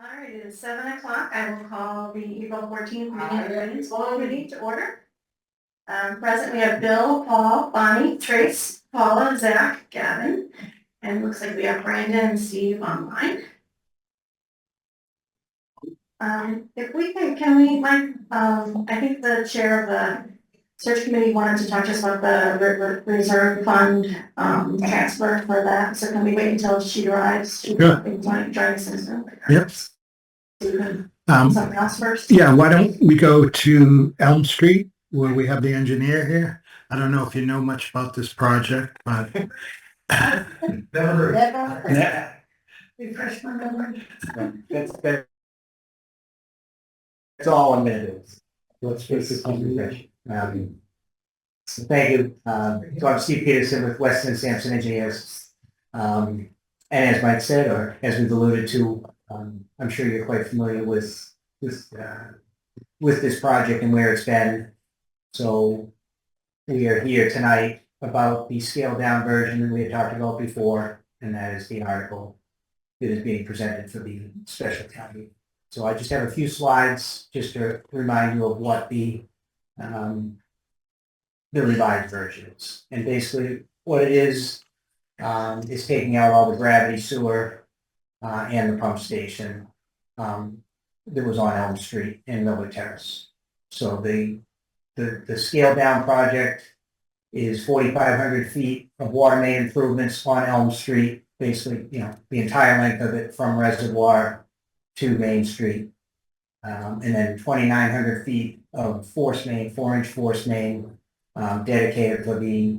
All right, it is 7 o'clock. I will call the April 14th meeting of the Finance Committee to order. Present we have Bill, Paul, Bonnie, Trace, Paula, Zach, Gavin, and it looks like we have Brandon and Steve online. If we can we, Mike, I think the chair of the search committee wanted to talk to us about the reserve fund, transfer for that. So can we wait until she arrives? She might join us in Zoom. Yep. Something else first? Yeah, why don't we go to Elm Street where we have the engineer here? I don't know if you know much about this project, but Never. Yeah. Refresh my memory. That's all I'm gonna do. Let's face it, refresh. So thank you. So I'm Steve Peterson with Weston Sampson Engineers. And as Mike said, or as we've alluded to, I'm sure you're quite familiar with this project and where it's been. So we are here tonight about the scaled down version that we had talked about before, and that is the article that is being presented for the special town meeting. So I just have a few slides just to remind you of what the revised version is. And basically what it is taking out all the gravity sewer and the pump station that was on Elm Street and Miller Terrace. So the scale down project is 4,500 feet of water main improvements on Elm Street, basically, the entire length of it from Reservoir to Main Street. And then 2,900 feet of force main, 4-inch force main, dedicated for the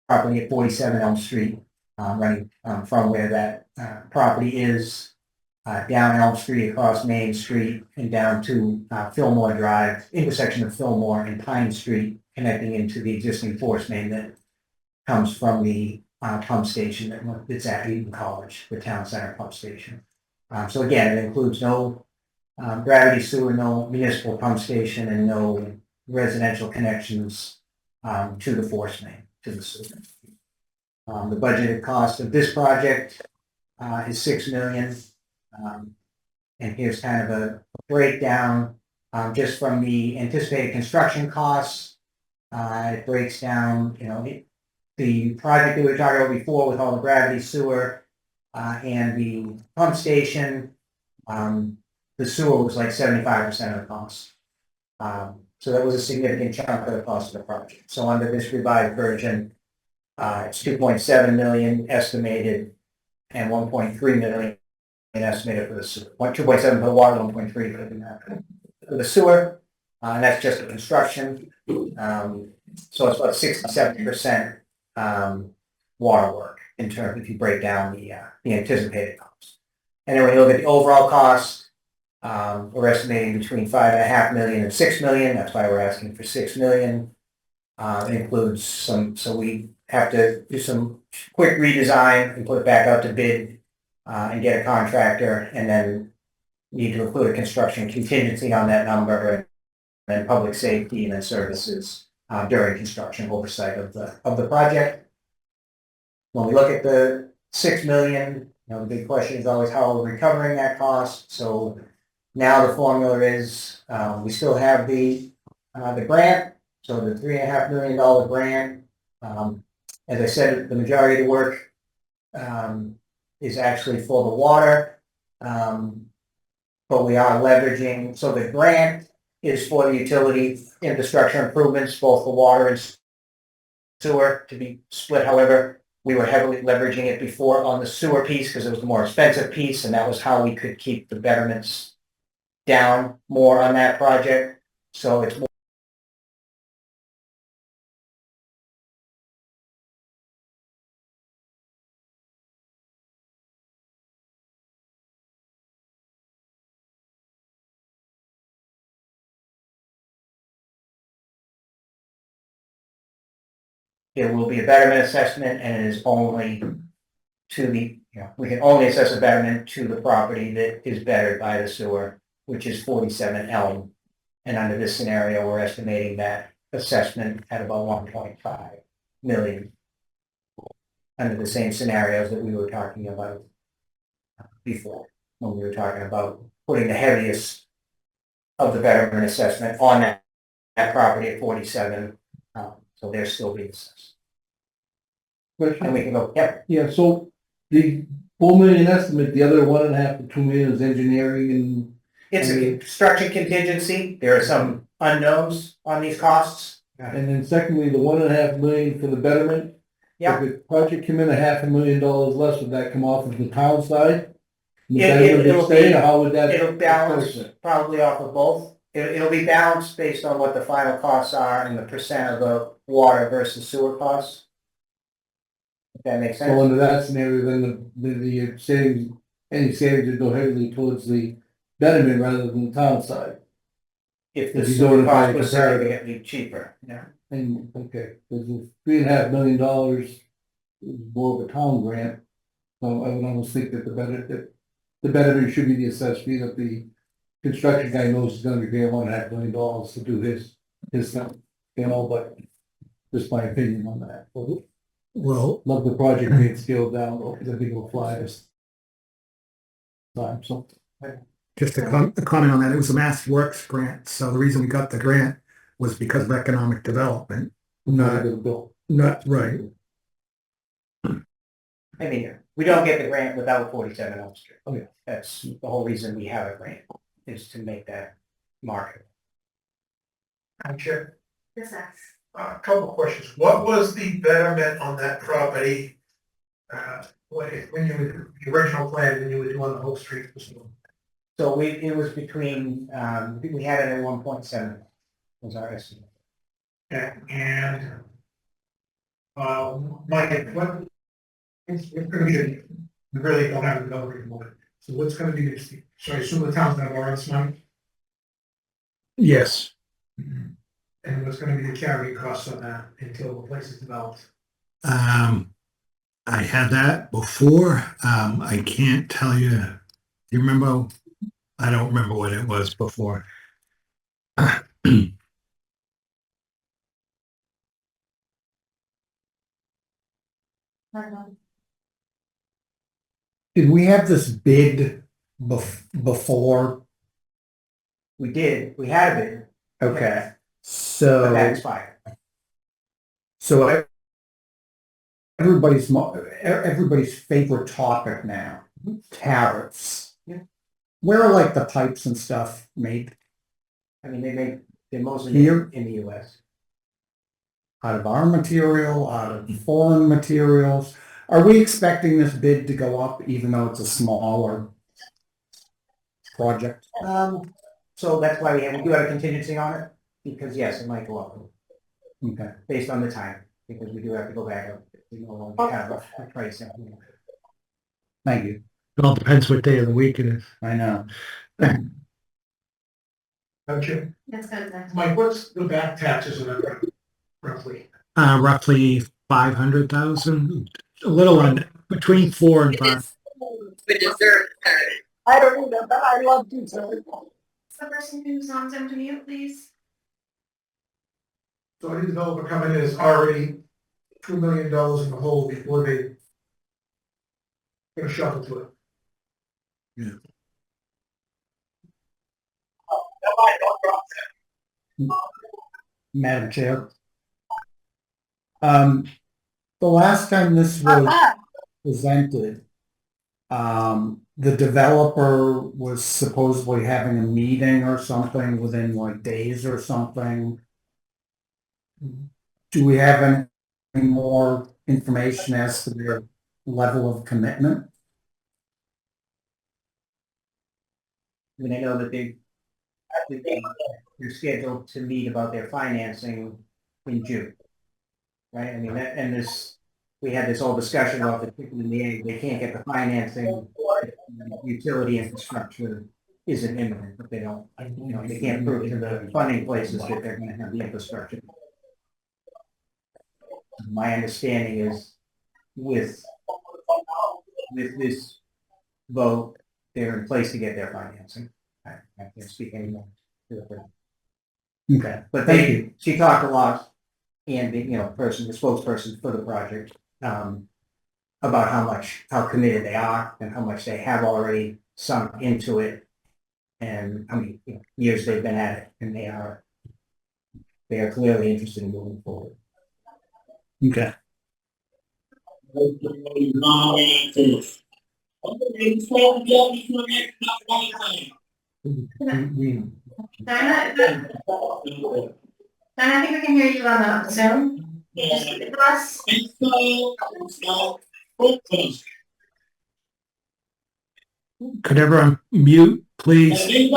property at 47 Elm Street, running from where that property is down Elm Street, across Main Street, and down to Fillmore Drive, intersection of Fillmore and Pine Street, connecting into the existing force main that comes from the pump station that's at Eaton College, the town center pump station. So again, it includes no gravity sewer, no municipal pump station, and no residential connections to the force main, to the sewer. The budgeted cost of this project is $6 million. And here's kind of a breakdown just from the anticipated construction costs. It breaks down, the project that we were talking about before with all the gravity sewer and the pump station. The sewer was like 75% of the cost. So that was a significant chunk of the cost of the project. So under this revised version, it's 2.7 million estimated and 1.3 million estimated for the sewer. 2.7 for the water, 1.3 for the sewer, and that's just the construction. So it's about 67% water work in terms if you break down the anticipated cost. And then when you look at the overall cost, we're estimating between $5.5 million and $6 million. That's why we're asking for $6 million. It includes so we have to do some quick redesign and put it back out to bid and get a contractor, and then need to include a construction contingency on that number, and then public safety and then services during construction oversight of the project. When we look at the $6 million, the big question is always how are we recovering that cost. So now the formula is we still have the grant, so the $3.5 million grant. As I said, the majority of the work is actually for the water, but we are leveraging. So the grant is for the utility infrastructure improvements, both the water and sewer to be split. However, we were heavily leveraging it before on the sewer piece because it was the more expensive piece, and that was how we could keep the betterments down more on that project. So it's more. There will be a betterment assessment, and it is only to the, we can only assess a betterment to the property that is bettered by the sewer, which is 47 Elm. And under this scenario, we're estimating that assessment at about 1.5 million. Under the same scenarios that we were talking about before. when we were talking about putting the heaviest of the betterment assessment on that property at 47. So they're still being assessed. And we can go, yep, Yeah, so the 4 million estimate, the other 1.5 to 2 million is engineering and. it's a construction contingency. There are some unknowns on these costs. And then secondly, the 1.5 million for the betterment. Yeah. If the project came in $500,000 less, would that come off of the town side? The It- betterment would it'll stay, be- or how would that? It'll balance approach it? probably off of both. It'll be balanced based on what the final costs are and the percent of the water versus sewer costs. If that makes So sense. under that scenario, then the savings, any savings would go heavily towards the betterment rather than the town side. If the if you sewer go to cost buy was comparative. significantly cheaper, yeah. And, okay, because the $3.5 million is more of a town grant. So I would almost think that the betterment should be the assessed fee that the construction guy knows is gonna be paying $1.5 million to do his thing, but just my opinion on that. Well, Love the project being scaled down, because I think it'll fly this time, so. just a comment on that, it was a Mass Works grant, so the reason we got the grant was because of economic development. Not a Not, good bill. not right. I mean, we don't get the grant without 47 Elm Street. Oh, yeah. That's the whole reason we have a grant, is to make that market. I'm Chair, Yes, that's. a couple of questions. What was the betterment on that property? When you were, the original plan, when you were doing the whole street? So it was between, we had it at 1.7 was our estimate. And, Mike, it's gonna be, we really don't have a developer anymore. So what's gonna be, so I assume the town's gonna borrow this money? Yes, And what's gonna be the carrying costs on that until the place is developed? I had that before, I can't tell you, do you remember? I don't remember what it was before. Did we have this bid before? We did, we had a bid, Okay, but that so, expired. so everybody's favorite topic now, tariffs. Yeah. Where are like the pipes and stuff made? I mean, they're mostly Here? in the US. Out of our material, out of foreign materials? Are we expecting this bid to go up even though it's a smaller project? So that's why we do have a contingency on it, because yes, it might go up Okay, based on the time, because we do have to go back up. We no longer have a price. thank you. It all depends what day of the week it is. I know. Okay, That's good, that's. Mike, what's the back taxes on that roughly? Roughly 500,000, a little on, between 4 and 5. I don't need that, but I love dessert. The person who's on Zoom to mute, please. So any developer coming in is already $2 million in the hole before they gonna shuffle to it. Madam Chair. The last time this was presented, the developer was supposedly having a meeting or something within like days or something. Do we have any more information as to their level of commitment? I mean, I know that they're scheduled to meet about their financing in June. Right, I mean, we had this whole discussion about the chicken and the egg, they can't get the financing, utility infrastructure isn't imminent, but they don't, they can't prove to the funding places that they're gonna have the infrastructure. My understanding is with this vote, they're in place to get their financing. I can't speak anymore. Okay, But thank she talked a lot, and the spokesperson for the project, about how committed they are and how much they have already sunk into it. And I mean, years they've been at it, and they are clearly interested in moving forward. Okay. Diana, I think we can hear you on the Zoom. Just give it to us. Could everyone mute, please? So we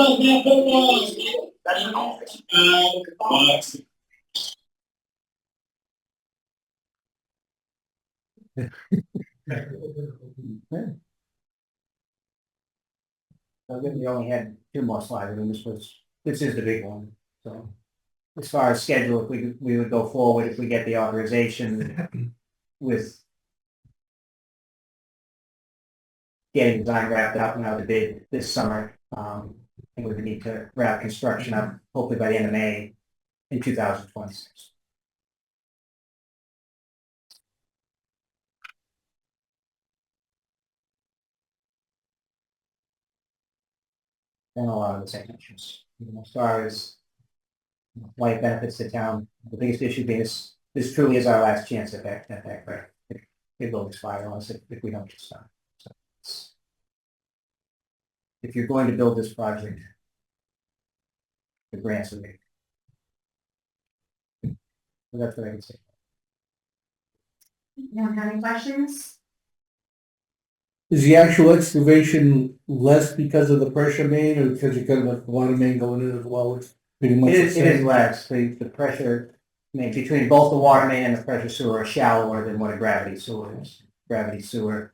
only had 2 more slides, and this is the big one, so. As far as schedule, if we would go forward if we get the authorization with getting design wrapped up and out the bid this summer. And we would need to wrap construction up hopefully by the end of May in 2026. And a lot of the signatures, as far as why it benefits the town, the biggest issue being this truly is our last chance at that grant. It will expire on us if we don't get started. So if you're going to build this project, the grants are made. So that's what I can say. You don't have any questions? Is the actual excavation less because of the pressure main or because you got the water main going in as well? It's pretty much It the is, it is same. less, the pressure, I mean, between both the water main and the pressure sewer are shallower than what a gravity sewer is. Gravity sewer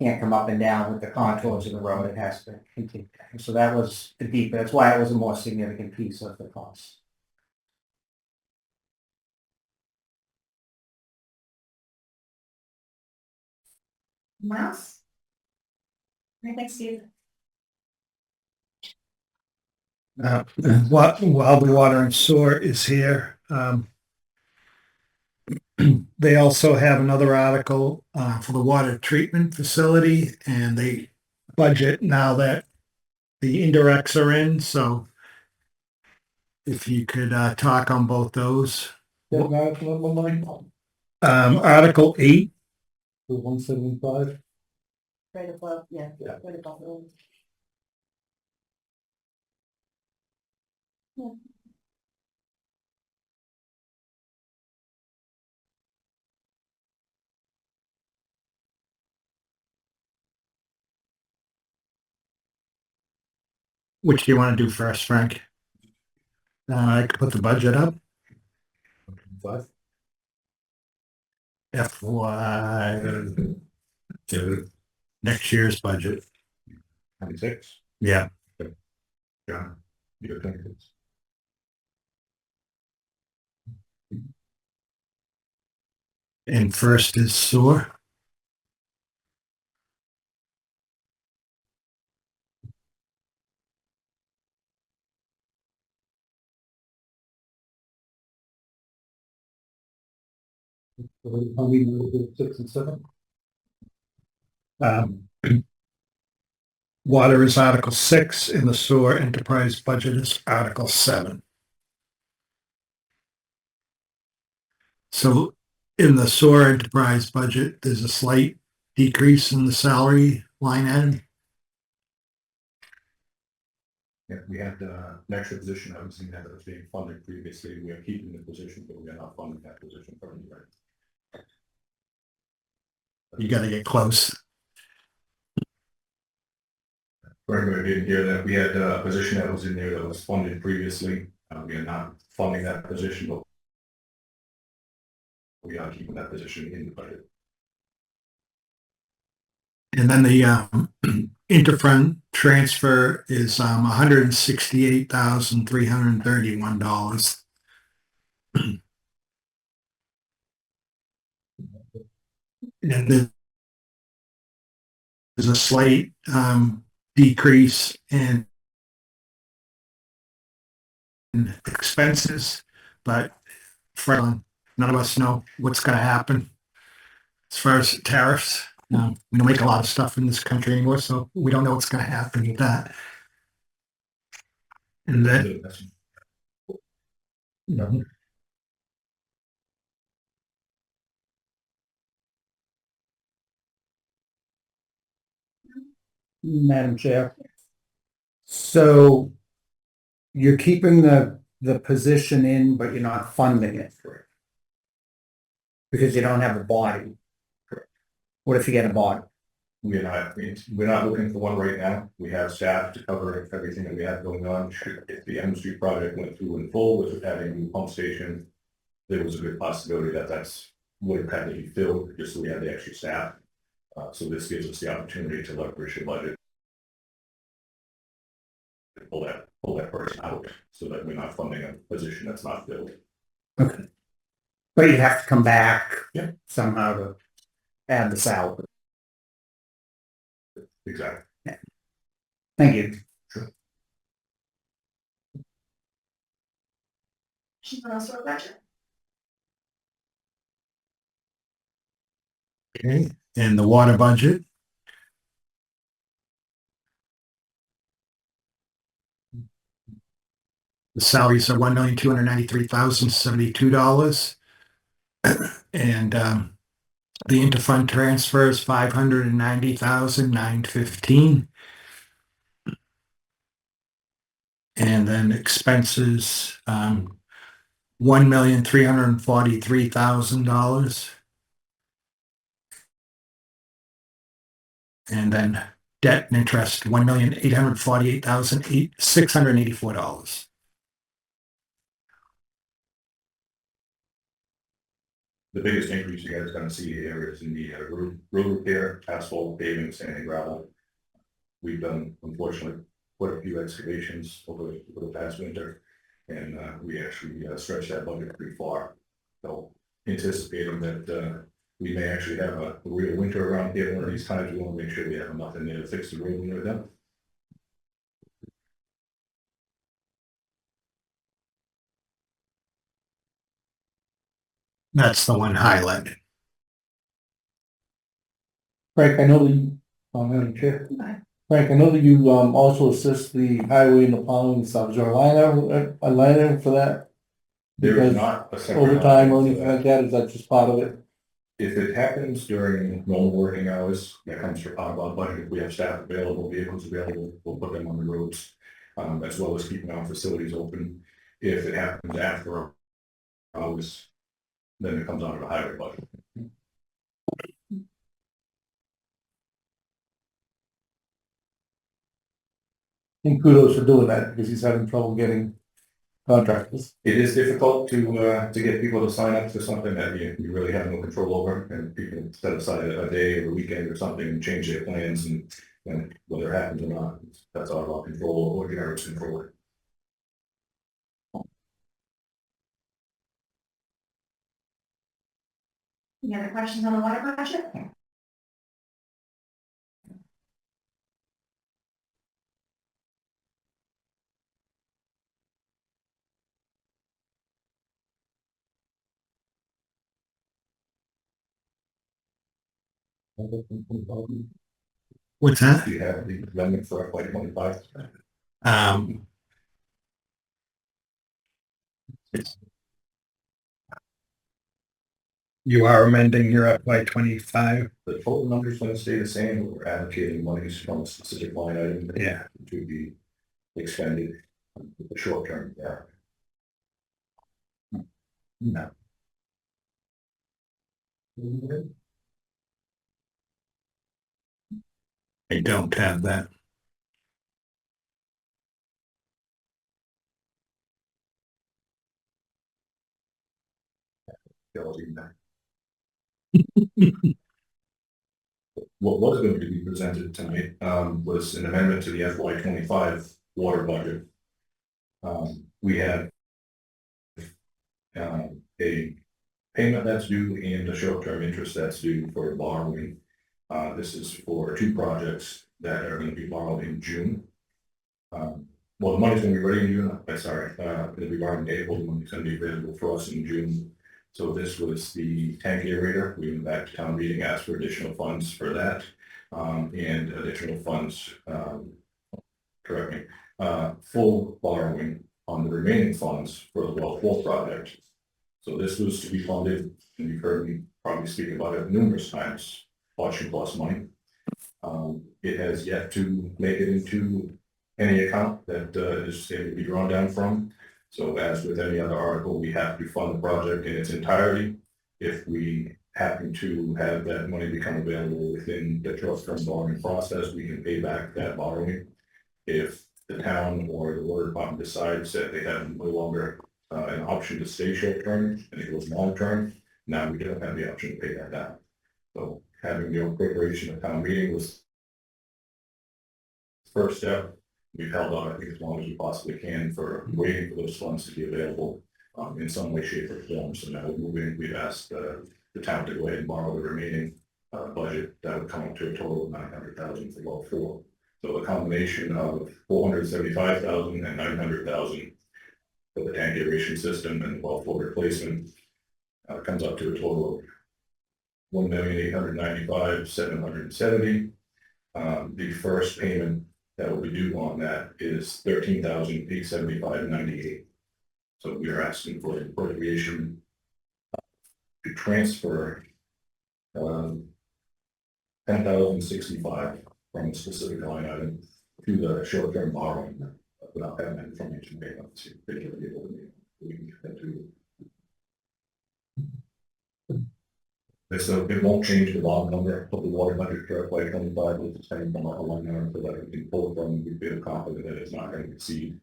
can't come up and down with the contours of the road, it has to continue. So that was the deeper, that's why it was a more significant piece of the cost. Mouse? Thanks, Steve. While the water and sewer is here, they also have another article for the water treatment facility, and they budget now that the indirects are in, so if you could talk on both those. That not number mine, Article 8, the 175. Right above, yeah. Yeah. Right above the. which do you want to do first, Frank? I could put the budget up. FY next year's budget. 26. Yeah. Yeah. You think it's And first is sewer. How many do 6 and 7? Water is Article 6 and the sewer enterprise budget is Article 7. So in the sewer enterprise budget, there's a slight decrease in the salary line item. Yeah, we had an extra position, I was seeing that was being funded previously, we are keeping the position, but we are not funding that position currently, right? You got to get close. For anyone who didn't hear that, we had a position that was in there that was funded previously, we are not funding that position, but we are keeping that position in the budget. And then the interfund transfer is $168,331. And then there's a slight decrease in expenses, but none of us know what's going to happen as far as tariffs. We don't make a lot of stuff in this country anymore, so we don't know what's gonna happen with that. And then, Madam Chair. So you're keeping the position in, but you're not funding it. Because you don't have a body. What if you get a body? we're not looking for one right now. We have staff to cover everything that we have going on. If the Elm Street project went through in full with adding a new pump station, there was a good possibility that would have had to be filled, just so we had the extra staff. So this gives us the opportunity to leverage the budget. Pull that person out so that we're not funding a position that's not filled. Okay. But you'd have to come back. Yeah. Somehow to add the salary. Exactly. Thank you. Anyone else for a budget? okay, and the water budget. The salaries are $1,293,072. And the interfund transfer is $590,915. And then expenses, $1,343,000. And then debt and interest, $1,848,684. The biggest increase you guys are gonna see here is in the road repair, asphalt, paving, sand and gravel. We've done, unfortunately, quite a few excavations over the past winter, and we actually stretched that budget pretty far. So anticipating that we may actually have a real winter around here one of these times, we want to make sure we have enough in there to fix the road when we're done. That's the one highlighted. Frank, I know that you, Madam Chair. Frank, I know that you, also assist the highway and the plowing and stuff. Is there a line item for that? There Because is not a separate Overtime or line for anything that. like that, is that just part of it? If it happens during normal working hours, that comes from part of our budget. If we have staff available, vehicles available, we'll put them on the roads, as well as keeping our facilities open. If it happens after hours, then it comes out of the highway budget. And kudos for doing that, because he's having trouble getting contractors. It is difficult to get people to sign up to something that you really have no control over, and people set aside a day or a weekend or something and change their plans, and whether it happens or not, that's out of our control or Jared's control. Any other questions on the water budget? What's that? Do you have the amendment for FY 25? You are amending your FY25. The total number is going to stay the same, but we're allocating monies from a specific line item. Yeah. To be expended in the short term, yeah. No. I don't have that. What was going to be presented tonight was an amendment to the FY 25 water budget. We have a payment that's due and a short-term interest that's due for borrowing. This is for two projects that are going to be borrowed in June. Well, the money's going to be ready in June. Sorry, going to be borrowed in April. The money's going to be available for us in June. So this was the tank aerator. We went back to town meeting, asked for additional funds for that, and additional funds, correct me, full borrowing on the remaining funds for the well 4 project. So this was to be funded, and you've heard me probably speak about it numerous times, watching plus money. It has yet to make it into any account that is able to be drawn down from. So as with any other article, we have to fund the project in its entirety. If we happen to have that money become available within the short-term borrowing process, we can pay back that borrowing. If the town or the water department decides that they have no longer an option to stay short-term and it goes long-term, now we don't have the option to pay that down. So having the appropriation at town meeting was the first step. We've held on, I think, as long as we possibly can for waiting for those funds to be available in some way, shape, or form. So now we've asked the town to go ahead and borrow the remaining budget. That would come up to a total of $900,000 for well 4. So a combination of $475,000 and $900,000 for the tank aeration system and the well 4 replacement comes up to a total of $1,895,770. The first payment that will be due on that is $13,875.98. So we are asking for an appropriation to transfer $10,065 from a specific line item to the short-term borrowing without having that information made up to we can get that to. So it won't change the bottom number of the water budget for FY 25, it's the same from our line item so that we can pull from, we feel confident that it's not going to exceed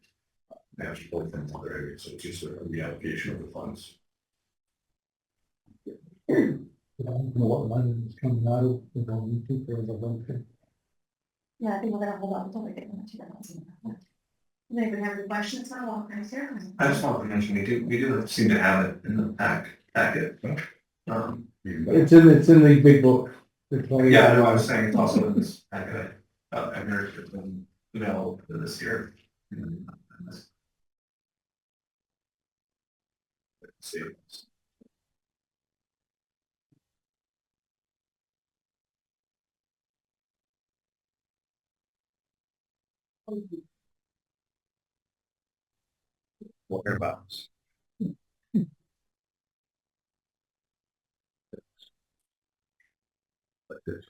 national pull from other areas, so it's just a reallocation of the funds. I don't know what money is coming out of, we don't need to for the winter. Yeah, I think we're gonna hold on until we get into that. Anybody have any questions on all kinds here? I just want to mention, we do seem to have it in the packet. It's in the big book. Yeah, no, I was saying it's also in this packet. I've heard it's been available for this year. See. Whereabouts? Like this.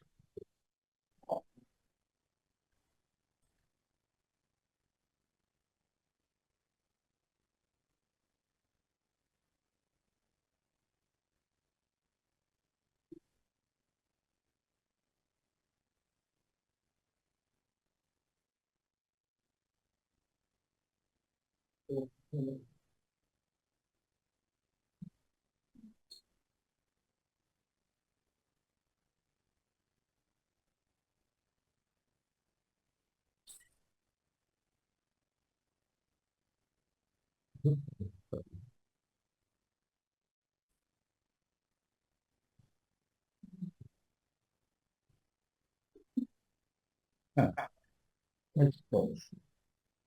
It's close.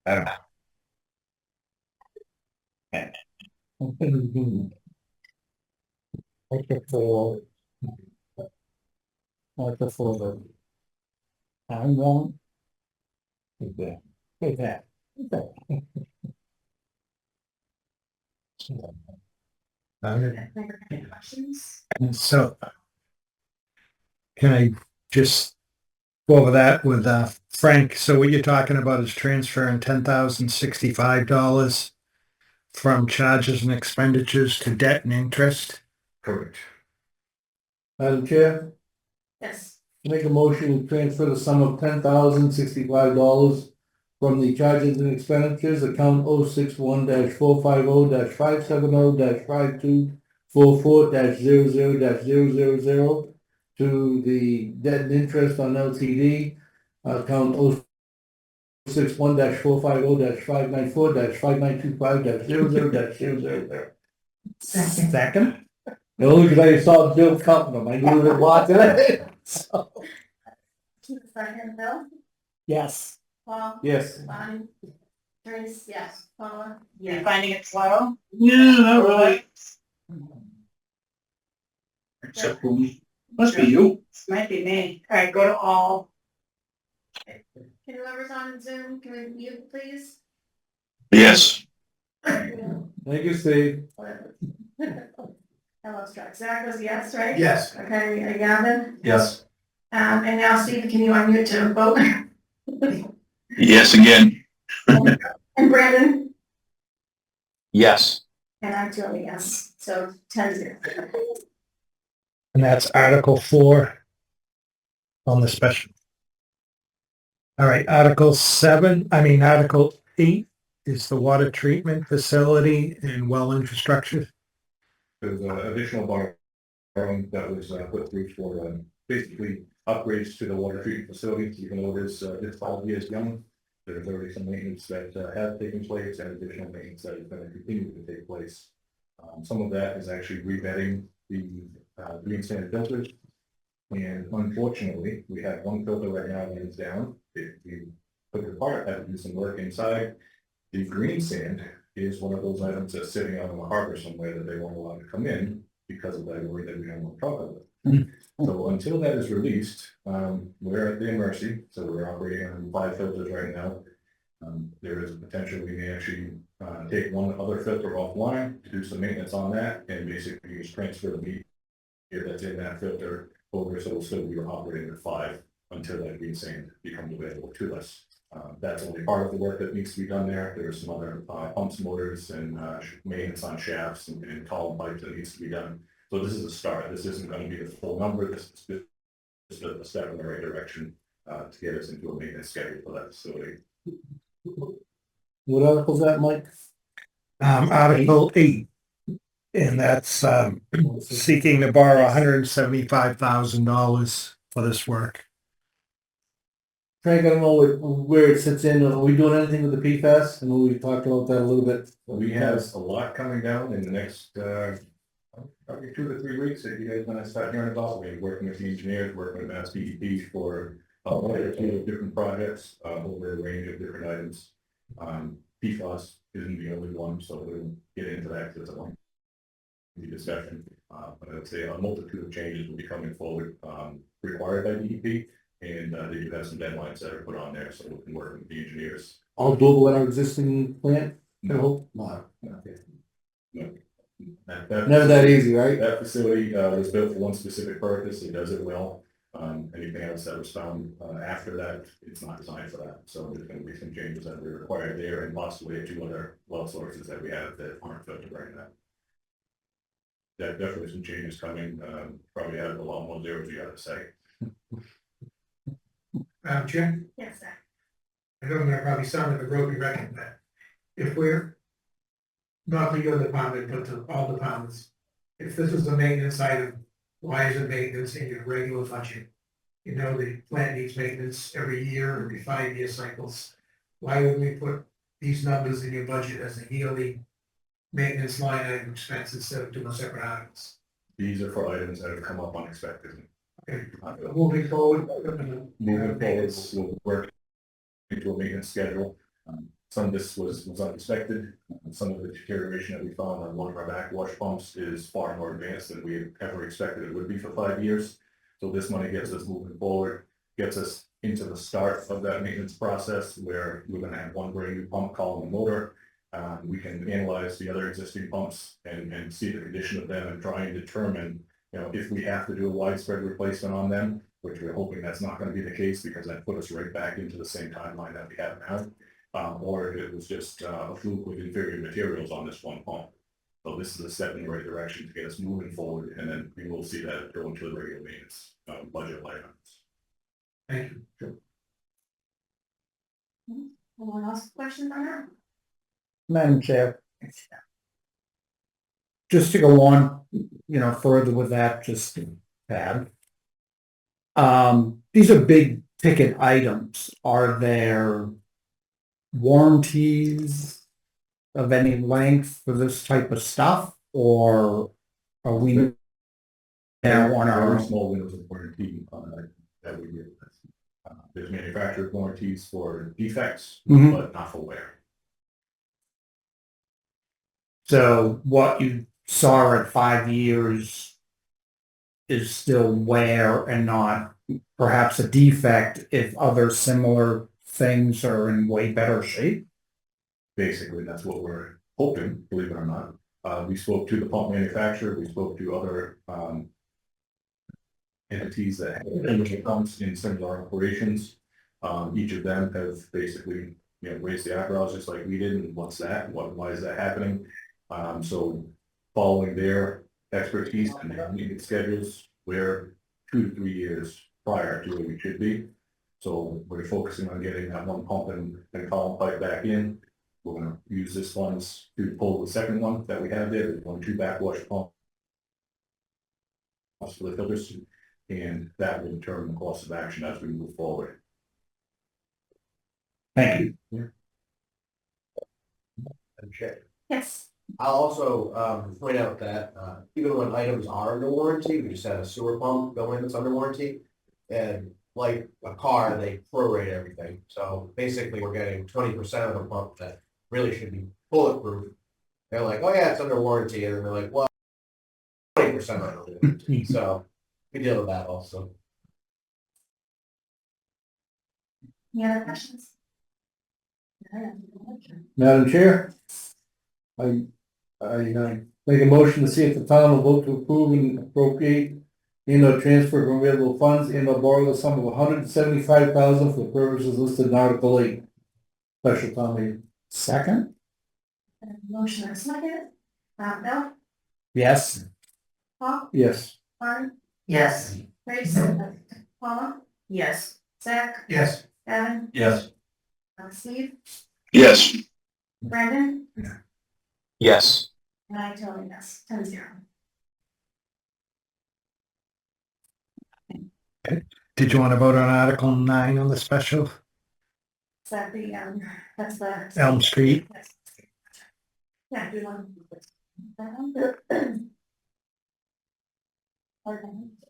I don't know. I'm gonna do. Like the four. Like the four. I'm wrong. Like that. Like that. Like that. Any questions? And so can I just go over that with Frank? So what you're talking about is transferring $10,065 from charges and expenditures to debt and interest. Correct. Madam Chair, Yes. make a motion to transfer the sum of $10,065 from the charges and expenditures account 061-450-570-5244-00-00 to the debt and interest on LTD account 061-450-594-5925-00-00. Second. No, because I saw Bill counting them, I knew it was it. So, Second, Bill? Yes. Paul? yes. Bonnie? Trace? Yes. Paula? You finding it slow? Yeah, not really. Must be you. Might be me. All right, go to all. Can whoever's on Zoom, can we mute, please? Yes. Thank you, Steve. I lost track. Zach was yes, right? Yes. Okay, Gavin? Yes. And now Steve, can you unmute to vote? Yes, again. And Brandon? Yes. And I'm too, yes. So 10-0. And that's Article 4 on the special. All right, Article 8 is the water treatment facility and well infrastructure. There's additional borrowing that was put through for basically upgrades to the water treatment facility, even though it's 5 years young. There's already some maintenance that has taken place and additional maintenance that is going to continue to take place. Some of that is actually revetting the green sand filters. And unfortunately, we have one filter right now that is down. If we put it apart, have to do some work inside. The green sand is one of those items that's sitting out in the harbor somewhere that they won't allow to come in because of that worry that we don't want to talk about. So until that is released, we're at their mercy. So we're operating on 5 filters right now. There is a potential we may actually take one other filter offline to do some maintenance on that and basically just transfer the media that's in that filter over, so we'll still be operating at 5 until that green sand becomes available to us. That's only part of the work that needs to be done there. There's some other pumps, motors, and maintenance on shafts and column pipes that needs to be done. So this is a start. This isn't going to be the full number. This is just a step in the right direction to get us into a maintenance schedule for that facility. What article's that, Mike? Article 8, and that's seeking to borrow $175,000 for this work. Frank, I don't know where it sits in. Are we doing anything with the PFAS? And we talked about that a little bit. We have a lot coming down in the next probably 2 to 3 weeks that you guys want to start hearing about. We're working with the engineers, working with Mass DEP for one or two different projects over a range of different items. PFAS isn't the only one, so we'll get into that because it's a long discussion. But I would say a multitude of changes will be coming forward required by DEP, and they do have some deadlines that are put on there, so we can work with the engineers. All doable at our existing plant? No, No. Never that easy, right? That facility was built for one specific purpose. It does it well. Anything else that was found after that, it's not designed for that. So there's going to be some changes that we require there, and possibly 2 other well sources that we have that aren't filtered right now. That definitely some changes coming. Probably added a lot more zeros, you got to say. Chair, Yes, Zach. I know I'm gonna probably sound like a broken record, but if we're not to your department, but to all departments, if this is a maintenance item, why is it maintenance in your regular budget? You know, the plant needs maintenance every year, every 5-year cycles. Why would we put these numbers in your budget as a yearly maintenance line item expense instead of doing separate items? These are for items that have come up unexpectedly. Moving forward. Moving forward, we'll work into a maintenance schedule. Some of this was unexpected. Some of the deterioration that we found on one of our backwash pumps is far more advanced than we had ever expected it would be for 5 years. So this money gets us moving forward, gets us into the start of that maintenance process where we're going to have one brand new pump, column, and motor. We can analyze the other existing pumps and see the condition of them and try and determine, if we have to do a widespread replacement on them, which we're hoping that's not going to be the case because that put us right back into the same timeline that we have now. Or if it was just a fluke with inferior materials on this one pump. So this is a step in the right direction to get us moving forward, and then we will see that go into the regular maintenance budget line items. Thank you. Anyone else questions on that? Madam Chair. Just to go on, further with that, just to add. These are big ticket items. Are there warranties of any length for this type of stuff, or are we now on our Very own? small windows of warranty that we give. There's manufacturer warranties for defects, Mhm. but not for wear. So what you saw at 5 years is still wear and not perhaps a defect if other similar things are in way better shape? Basically, that's what we're hoping, believe it or not. We spoke to the pump manufacturer, we spoke to other, entities that have pumps in some of our operations. Each of them have basically, raised the eyebrows just like we did, and what's that, why is that happening? So following their expertise and their meeting schedules, we're 2 to 3 years prior to where we should be. So we're focusing on getting that one pump and column pipe back in. We're gonna use this funds to pull the second one that we have there, there's 2 backwash pumps for the filters, and that will determine the course of action as we move forward. Thank you. Yes. I'll also point out that even when items are under warranty, we just had a sewer pump go in that's under warranty. And like a car, they prorate everything. So basically, we're getting 20% of the pump that really should be bulletproof. They're like, oh yeah, it's under warranty, and then they're like, well, 20% under warranty. So we deal with that also. Any other questions? Madam Chair? I make a motion to see if the town will vote to approve and appropriate and/or transfer from available funds and/or borrow the sum of $175,000 for the purposes listed in Article 8. Special town meeting. Second? Motion and a second. Bill, Yes. Paul, Yes. Barb, Yes. Grace, Paula, Yes. Zach, Yes. Gavin, Yes. Steve, Yes. Brandon, Yes. and I tell you yes, 10-0. Did you want to vote on Article 9 on the special Is that the, that's the. Elm Street? Yes. Yeah, do you want to?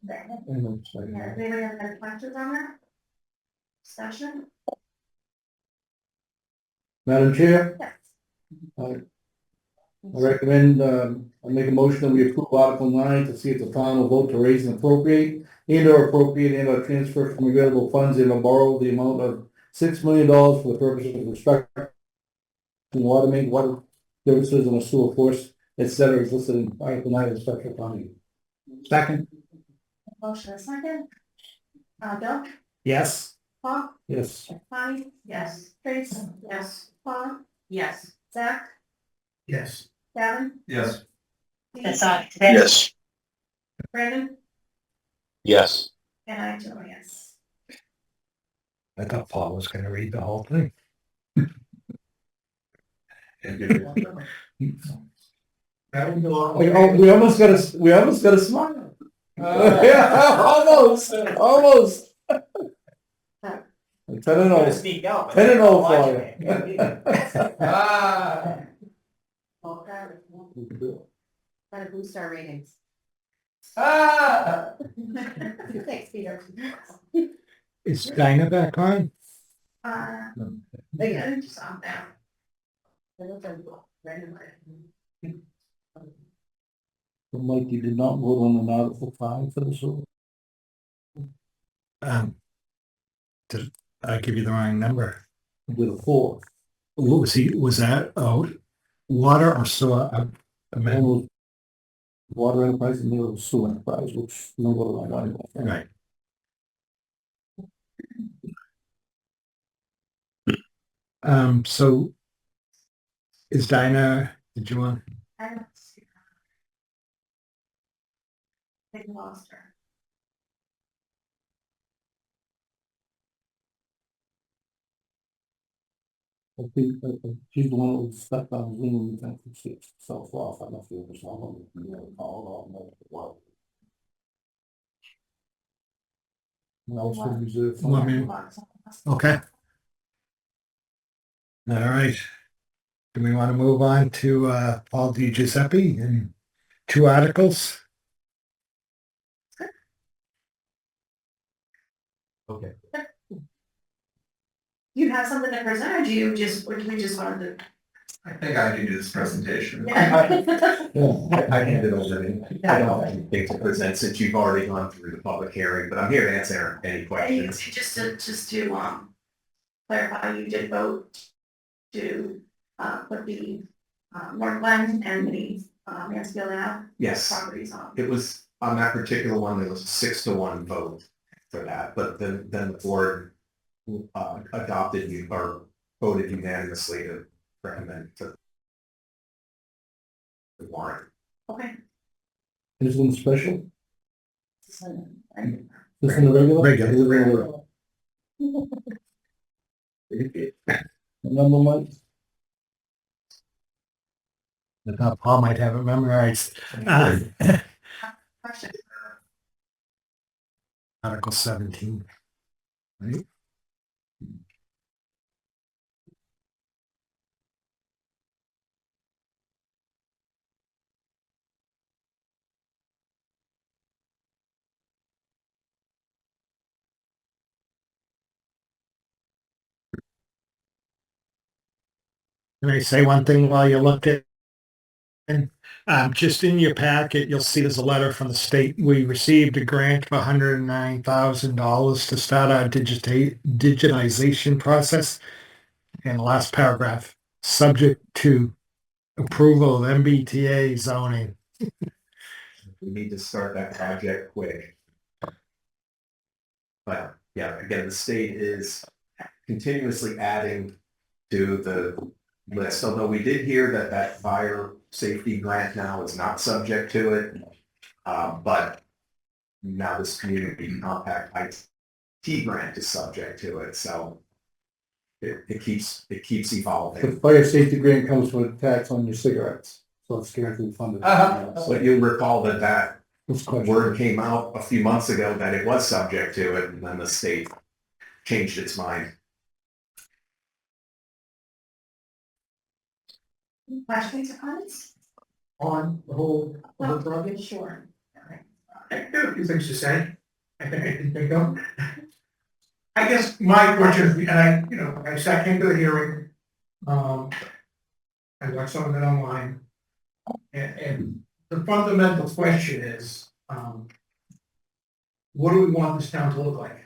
Yeah, anybody have any questions on that? Discussion? Madam Chair? Yes. I recommend, I make a motion that we approve Article 9 to see if the town will vote to raise and appropriate and/or transfer from available funds and/or borrow the amount of $6 million for the purpose of construction, water main, water services, and a sewer force, etc., is listed in Article 9 of the special town meeting. Second? Motion and second. Bill, Yes. Paul, Yes. Bonnie, yes, Trace, yes, Paula, Yes. Zach, Yes. Gavin, Yes. Steve, Yes. Brandon, Yes. and I tell you yes. I thought Paul was going to read the whole thing. And give it- That would go on. We almost got a smile. Yeah, almost. 10-0. Speak out. 10-0 for you. Gotta boost our ratings. Thanks, Peter. Is Dinah back on? They got just on down. Mike, you did not vote on an Article 5 for the sewer? Did I give you the wrong number? With a 4. What was that? Oh, water or sewer? I meant- One was water enterprise and the other was sewer enterprise, which no vote on anyway. Right. So is Dinah, did you want? I don't see her. They lost her. I think she's the one that was stuck on Zoom and then she self off. I don't know if you ever saw her. You know, call it all. No, it's been reserved. Want me- Okay. All right. Do we want to move on to Paul Di Giuseppe and 2 articles? Okay. You have something to present, or do you just, or do we just wanted to? I think I can do this presentation. Yeah. I handed over it. I don't have anything to present since you've already gone through the public hearing, but I'm here to answer any questions. Just to, clarify, you did vote to, put the, Northland and the, Mansfield Ave Yes, properties on. it was, on that particular one, there was a 6-1 vote for that, but then the board adopted you or voted unanimously to recommend to the warrant. Okay. This one special, So, this one the regular? Regular. Number one, I thought Paul might have it memorized. question. Article 17. Right? Can I say one thing while you look at? Just in your packet, you'll see there's a letter from the state. We received a grant of $109,000 to start our digitization process. And the last paragraph, subject to approval of MBTA zoning. We need to start that project quick. But yeah, again, the state is continuously adding to the list, although we did hear that that fire safety grant now is not subject to it. But now this community compact IT grant is subject to it, so it keeps the evolving. fire safety grant comes with a tax on your cigarettes, so it's guaranteed funded. But you'll recall that This question. word came out a few months ago that it was subject to it, and then the state changed its mind. Questions or comments? On the whole project. Sure. I have a few things to say. I think I can think of. I guess my question is, and I sat into the hearing. I watched some of it online. And the fundamental question is, what do we want this town to look like?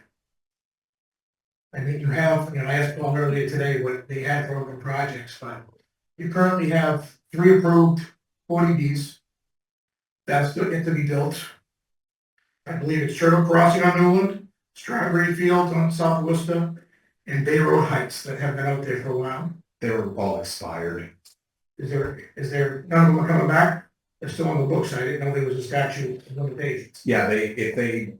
I mean, you have, I asked Paul earlier today what they had for open projects, but you currently have 3 approved 40Bs. That's yet to be built. I believe it's Turtle Crossing on Newland, Strawberry Field on South Worcester, and Bay Road Heights that have been out there for a while. They were all expired. Is there, none of them are coming back? They're still on the books. I didn't know there was a statute of limitations. Yeah, they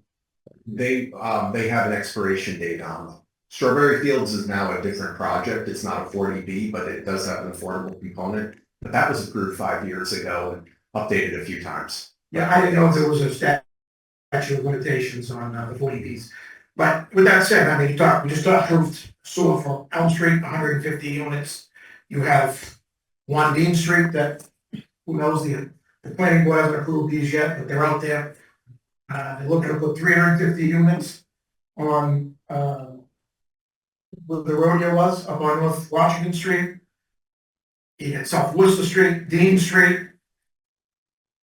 have an expiration date on them. Strawberry Fields is now a different project. It's not a 40B, but it does have an affordable component. But that was approved 5 years ago and updated a few times. Yeah, I didn't know if there was a statute of limitations on the 40Bs. But with that said, I mean, we just approved sewer for Elm Street, 150 units. You have 1 Dean Street that, who knows, the planning board hasn't approved these yet, but they're out there. They're looking to put 350 units on, where the rodeo was, up on North Washington Street. You got South Worcester Street, Dean Street.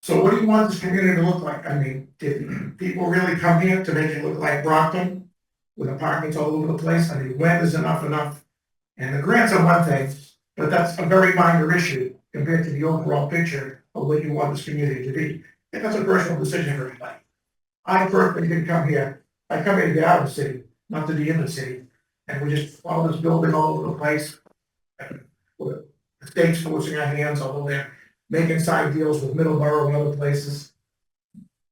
So what do you want this community to look like? I mean, did people really come here to make it look like Brockton with apartments all over the place? I mean, when is enough? And the grants are one thing, but that's a very minor issue compared to the overall picture of what you want this community to be. And that's a personal decision for everybody. I personally didn't come here. I come here to get out of the city, not to be in the city. And we just, all this building all over the place. With the state's forcing our hands, although they're making side deals with Middleborough and other places.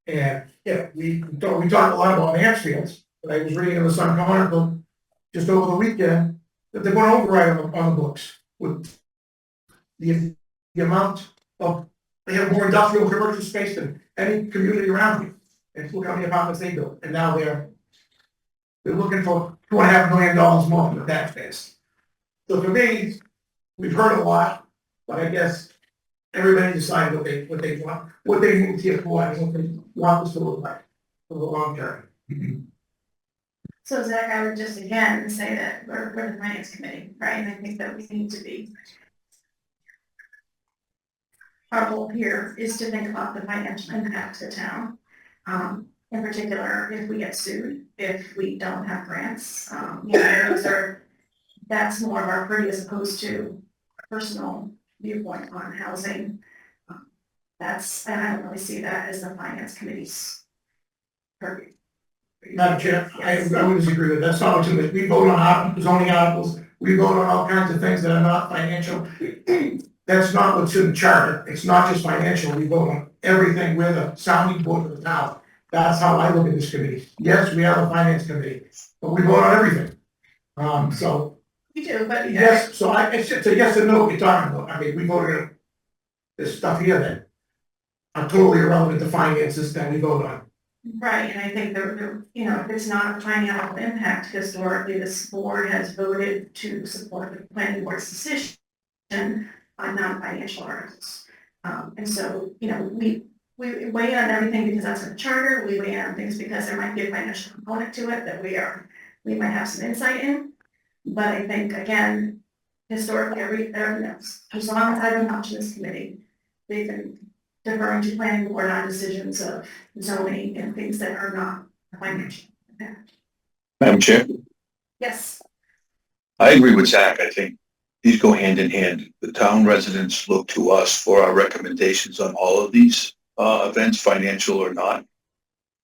And, yeah, we talk a lot about Mansfield, but I was reading in the Sun Chronicle just over the weekend that they're going to override on the books with the amount of, they have more industrial commercial space than any community around here. And look how many apartments they built, and now they're looking for $2.5 million more from the taxpayers. So for me, we've heard a lot, but I guess everybody decide what they want, what they moved here for, and what they want this to look like for the long term. So Zach, I would just again say that we're the finance committee, right? And I think that we need to be our goal here is to think about the financial impact to the town. In particular, if we get sued, if we don't have grants, that's more of our purview as opposed to personal viewpoint on housing. And I don't really see that as the finance committee's purview. Madam Chair, I would disagree with that. That's not what's in this. We vote on zoning articles, we vote on all kinds of things that are not financial. That's not what's in the charter. It's not just financial. We vote on everything. We're the sounding board of the town. That's how I look at this committee. Yes, we have a finance committee, but we vote on everything. So, We do, but. yes, so it's a yes and no what you're talking about. I mean, we voted on this stuff here that are totally irrelevant to finances that we vote on. Right, and I think if it's not financial impact, historically, this board has voted to support the planning board's decision on non-financial articles. And so, we weigh in on everything because that's in the charter, we weigh in on things because there might be a financial component to it that we might have some insight in. But I think, again, historically, as long as I've been watching this committee, they've been deferring to planning board on decisions of zoning and things that are not financial impact. Madam Chair, Yes, I agree with Zach. I think these go hand in hand. The town residents look to us for our recommendations on all of these events, financial or not.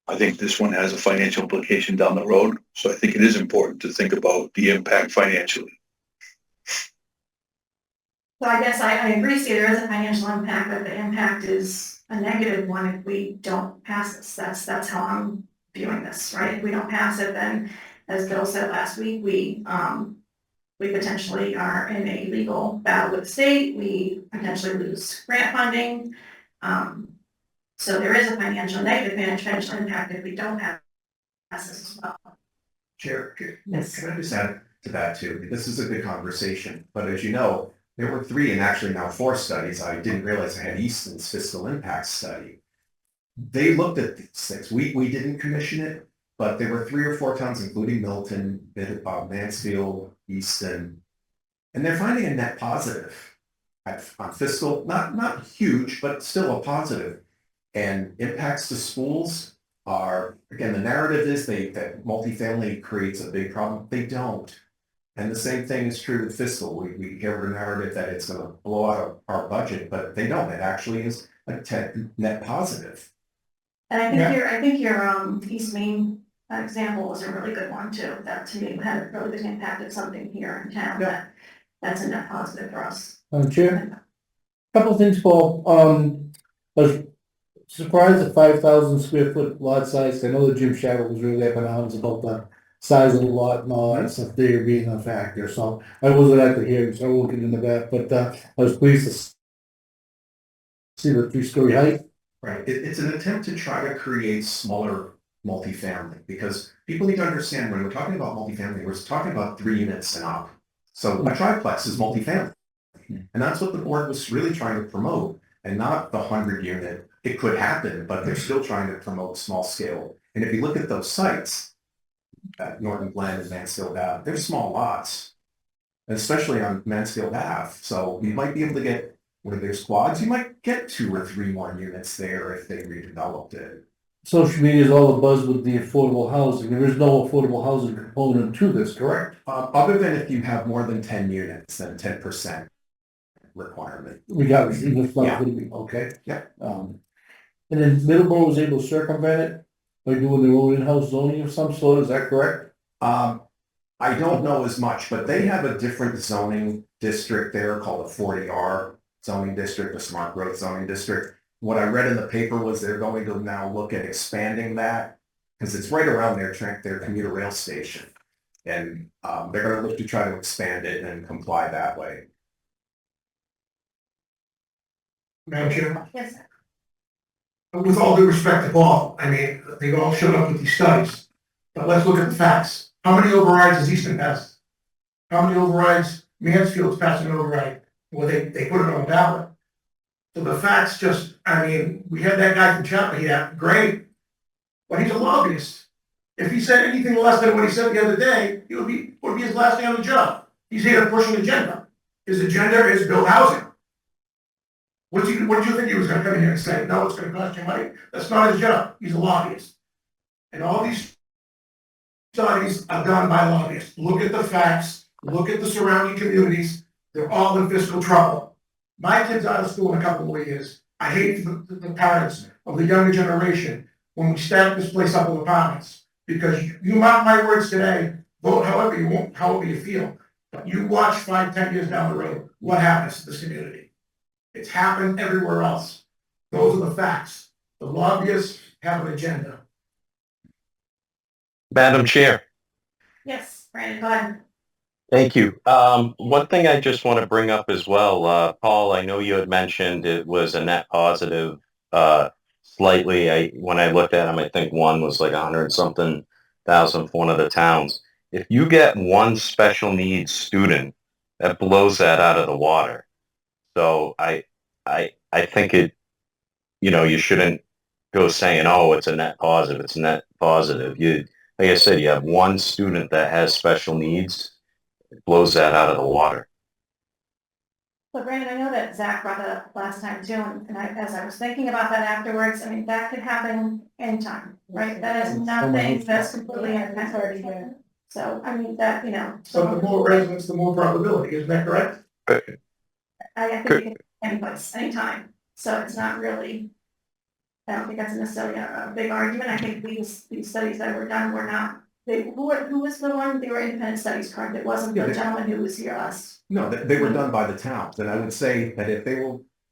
I think this one has a financial implication down the road, so I think it is important to think about the impact financially. so I guess I agree, Steve, there is a financial impact, but the impact is a negative one if we don't pass this. That's how I'm viewing this, right? If we don't pass it, then, as Bill said last week, we potentially are in a legal battle with the state, we potentially lose grant funding. So there is a negative financial impact if we don't pass this as well. Chair, Yes. can I just add to that too? This is a good conversation, but as you know, there were 3 and actually now 4 studies. I didn't realize I had Easton's fiscal impact study. They looked at these things. We didn't commission it, but there were 3 or 4 towns, including Milton, Mansfield, Easton, and they're finding a net positive on fiscal, not huge, but still a positive. And impacts to schools are, again, the narrative is that multifamily creates a big problem. They don't. And the same thing is true with fiscal. We hear the narrative that it's going to blow out our budget, but they don't. It actually is a net positive. And I think your East Main example was a really good one too. That to me had a really big impact of something here in town that's a net positive for us. Chair, couple things, Paul. I was surprised at 5,000 square foot lot size. I know the Jim Shadow was really up in arms about the size of the lot and all that stuff there being a factor. So I wasn't at the hearing, so I won't get into that. But I was pleased to see the 3-story height. Right. It's an attempt to try to create smaller multifamily because people need to understand when we're talking about multifamily, we're talking about 3 units and up. So a triplex is multifamily. And that's what the board was really trying to promote and not the 100 unit. It could happen, but they're still trying to promote small scale. And if you look at those sites, at Norton Glen and Mansfield Ave, they're small lots, especially on Mansfield Ave. So you might be able to get, where there's quads, you might get 2 or 3 more units there if they redeveloped it. Social media is all the buzz with the affordable housing. There is no affordable housing component to this, correct? Other than if you have more than 10 units, then 10% requirement. Regardless, even if Yeah. okay. Yeah. And then Middleborough was able to circumvent it by doing their own in-house zoning of some sort, is that correct? I don't know as much, but they have a different zoning district there called a 40R zoning district, a smart growth zoning district. What I read in the paper was they're going to now look at expanding that because it's right around their commuter rail station. And they're going to look to try to expand it and comply that way. Madam Chair, Yes, with all due respect to Paul, I mean, they all showed up with these studies, but let's look at the facts. How many overrides has Easton passed? How many overrides Mansfield's passing an override? Well, they put it on the ballot. So the facts just, I mean, we had that guy from Chappaqua, yeah, great, but he's a lobbyist. If he said anything less than what he said the other day, it would be his last day on the job. He's here to push an agenda. His agenda is build housing. What do you think he was gonna come in here and say? No, it's gonna cost you money? That's not his job. He's a lobbyist. And all these studies are done by lobbyists. Look at the facts, look at the surrounding communities. They're all in fiscal trouble. My kid's out of school in a couple more years. I hate the parents of the younger generation when we stack this place up with apartments. Because you mark my words today, vote however you want, however you feel. But you watch 5, 10 years down the road, what happens to this community? It's happened everywhere else. Those are the facts. The lobbyists have an agenda. Madam Chair, Yes, Brandon, go ahead. thank you. One thing I just want to bring up as well, Paul, I know you had mentioned it was a net positive, slightly. When I looked at them, I think one was like 100-something thousand for one of the towns. If you get one special needs student, that blows that out of the water. So I think you shouldn't go saying, oh, it's a net positive. It's a net positive. Like I said, you have one student that has special needs, it blows that out of the water. But Brandon, I know that Zach brought that up last time too, and as I was thinking about that afterwards, I mean, that could happen anytime, right? That is nothing that's completely unnecessary. So, I mean, that, So the more residents, the more probability, isn't that correct? I think it can be any place, anytime. So it's not really, I don't think that's necessarily a big argument. I think these studies that were done were not, who was the one, they were independent studies, correct? It wasn't the gentleman who was here last. No, they were done by the towns, and I would say that